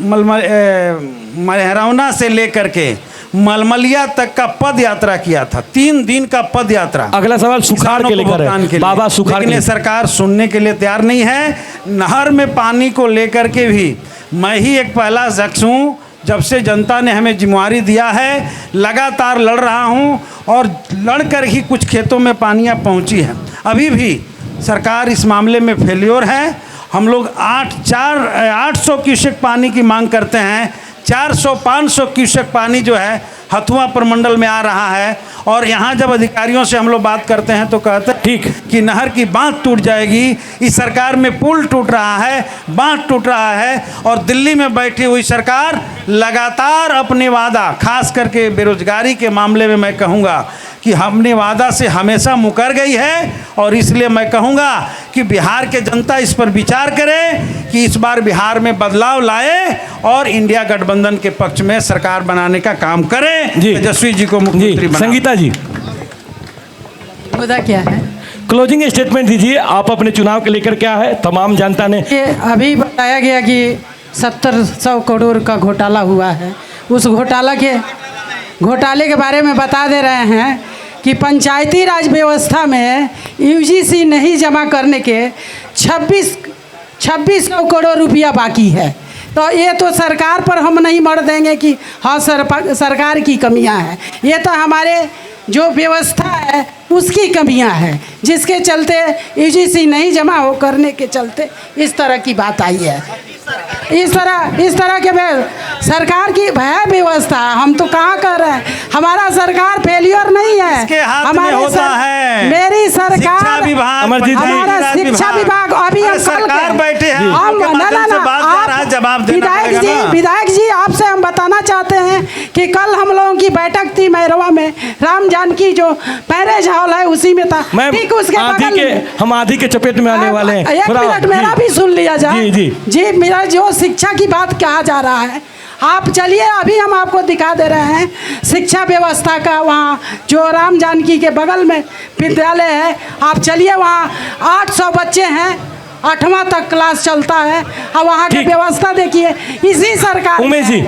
महरौना से लेकर के मलमलिया तक का पद यात्रा किया था, 3 दिन का पद यात्रा। अगला सवाल सुखाड़ के लेकर है। बाबा सुखाड़, लेकिन सरकार सुनने के लिए तैयार नहीं है। नहर में पानी को लेकर के भी मैं ही एक पहला शख्स हूँ जब से जनता ने हमें जिम्मेवारी दिया है लगातार लड़ रहा हूं और लड़कर ही कुछ खेतों में पानियां पहुंची हैं। अभी भी सरकार इस मामले में फेल्योर है। हम लोग 800 क्यूसेक पानी की मांग करते हैं, 400-500 क्यूसेक पानी जो है हथुआ प्रमंडल में आ रहा है। और यहाँ जब अधिकारियों से हम लोग बात करते हैं तो कहते हैं ठीक कि नहर की बांध टूट जाएगी। इस सरकार में पुल टूट रहा है, बांध टूट रहा है और दिल्ली में बैठी हुई सरकार लगातार अपने वादा, खास करके बेरोजगारी के मामले में मैं कहूँगा कि हमने वादा से हमेशा मुकर गई है। और इसलिए मैं कहूँगा कि बिहार के जनता इस पर विचार करे कि इस बार बिहार में बदलाव लाए और इंडिया गठबंधन के पक्ष में सरकार बनाने का काम करें। तेजस्वी जी को मुख्यमंत्री बनाएं। संगीता जी, मुद्दा क्या है? क्लोजिंग स्टेटमेंट दीजिए। आप अपने चुनाव के लेकर क्या है, तमाम जनता ने ये अभी बताया गया कि 700 करोड़ का घोटाला हुआ है। उस घोटाले के बारे में बता दे रहे हैं कि पंचायती राज व्यवस्था में यूजीसी नहीं जमा करने के 2600 करोड़ रुपया बाकी है। तो ये तो सरकार पर हम नहीं मर देंगे कि हाँ सरकार की कमियां हैं। ये तो हमारे जो व्यवस्था है उसकी कमियां हैं, जिसके चलते यूजीसी नहीं जमा हो करने के चलते इस तरह की बात आई है। इस तरह के सरकार की भय व्यवस्था हम तो कहाँ कर रहे हैं। हमारा सरकार फेलियर नहीं है, इसके हाथ में होता है मेरी सरकार, हमारा शिक्षा विभाग। अभी हम सरकार बैठे हैं, विधायक जी आपसे हम बताना चाहते हैं कि कल हम लोगों की बैठक थी मैरवा में, राम जानकी जो पैरेज हॉल है उसी में था। ठीक उसके हम आधी के चपेट में आने वाले हैं। एक मिनट मेरा भी सुन लिया जाए। जी मेरा जो शिक्षा की बात कहा जा रहा है, आप चलिए अभी हम आपको दिखा दे रहे हैं शिक्षा व्यवस्था का। वहाँ जो राम जानकी के बगल में विद्यालय है, आप चलिए वहाँ 800 बच्चे हैं, 8वां तक क्लास चलता है। और वहाँ की व्यवस्था देखिए, इसी सरकार उमेश जी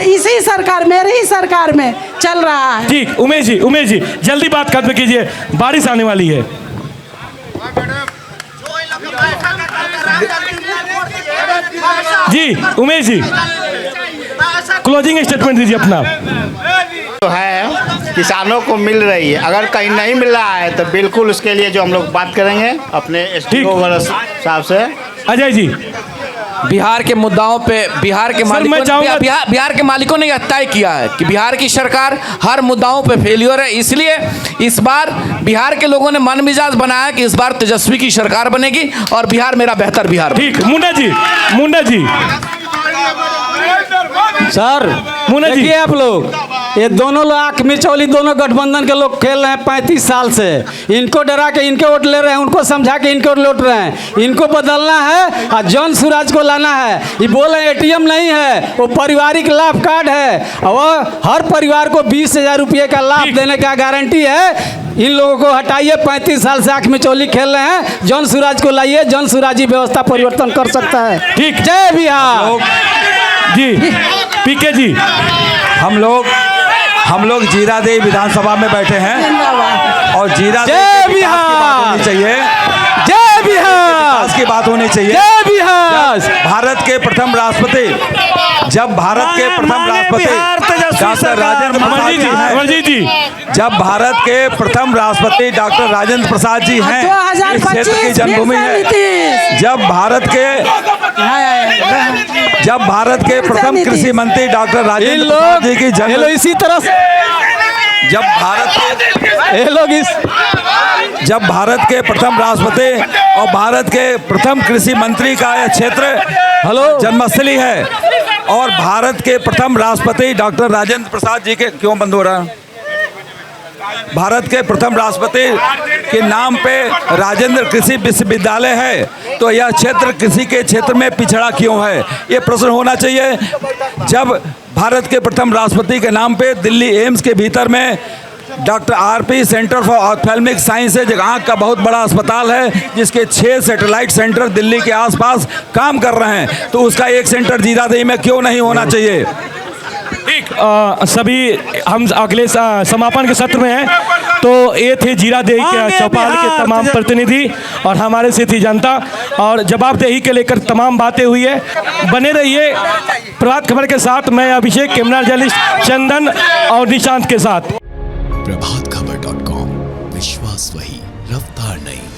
इसी सरकार मेरी ही सरकार में चल रहा है। ठीक, उमेश जी जल्दी बात खत्म कीजिए, बारिश आने वाली है। जी उमेश जी, क्लोजिंग स्टेटमेंट दीजिए अपना। जो है किसानों को मिल रही है, अगर कहीं नहीं मिल रहा है तो बिल्कुल उसके लिए जो हम लोग बात करेंगे अपने एसडीओ साहब से। अजय जी, बिहार के मुद्दाओं पे बिहार के मालिकों ने यह तय किया है कि बिहार की सरकार हर मुद्दाओं पे फेलियर है। इसलिए इस बार बिहार के लोगों ने मन मिजाज बनाया कि इस बार तेजस्वी की सरकार बनेगी और बिहार मेरा बेहतर बिहार। ठीक, मुंडा जी सर देखिए आप लोग, ये दोनों लोग आँख मिचौली, दोनों गठबंधन के लोग खेल रहे हैं 35 साल से। इनको डरा के इनके वोट ले रहे हैं, उनको समझा के इनके वोट लौट रहे हैं। इनको बदलना है और जॉन सूरज को लाना है। ये बोले एटीएम नहीं है, वो पारिवारिक लाभ कार्ड है और हर परिवार को 20,000 रुपये का लाभ देने का गारंटी है। इन लोगों को हटाइए, 35 साल से आँख मिचौली खेल रहे हैं। जॉन सूरज को लाइए, जॉन सूरज ही व्यवस्था परिवर्तन कर सकता है। ठीक, जय बिहार जी। पीके जी, हम लोग जीरादेई विधानसभा में बैठे हैं और जीरादेई जय बिहार चाहिए, जय बिहार की बात होनी चाहिए। जय बिहार। भारत के प्रथम राष्ट्रपति डॉक्टर राजेंद्र प्रसाद जी हैं, जब भारत के प्रथम राष्ट्रपति डॉक्टर राजेंद्र प्रसाद जी हैं, इस क्षेत्र की जन्मभूमि है। जब भारत के प्रथम कृषि मंत्री डॉक्टर राजेंद्र प्रसाद जी की जन्म, इसी तरह जब भारत के प्रथम राष्ट्रपति और भारत के प्रथम कृषि मंत्री का यह क्षेत्र जन्मस्थली है और भारत के प्रथम राष्ट्रपति डॉक्टर राजेंद्र प्रसाद जी के क्यों बंद हो रहा है? भारत के प्रथम राष्ट्रपति के नाम पे राजेंद्र कृषि विश्वविद्यालय है, तो यह क्षेत्र कृषि के क्षेत्र में पिछड़ा क्यों है? ये प्रश्न होना चाहिए। जब भारत के प्रथम राष्ट्रपति के नाम पे दिल्ली एम्स के भीतर में doctor RP centre for ophthalmic science है, आँख का बहुत बड़ा अस्पताल है जिसके 6 सैटेलाइट सेंटर दिल्ली के आसपास काम कर रहे हैं, तो उसका एक सेंटर जीरादेई में क्यों नहीं होना चाहिए? ठीक, सभी हम अगले समापन के सत्र में हैं, तो ये थे जीरादेही के चौपाल के तमाम प्रतिनिधि और हमारे से थी जनता और जवाबदेही के लेकर तमाम बातें हुई है। बने रहिए प्रभात खबर के साथ। मैं अभिषेक, कैमरा जर्नलिस्ट चंदन और निशांत के साथ। प्रभातखबर.com, विश्वास वही, रफ्तार नहीं।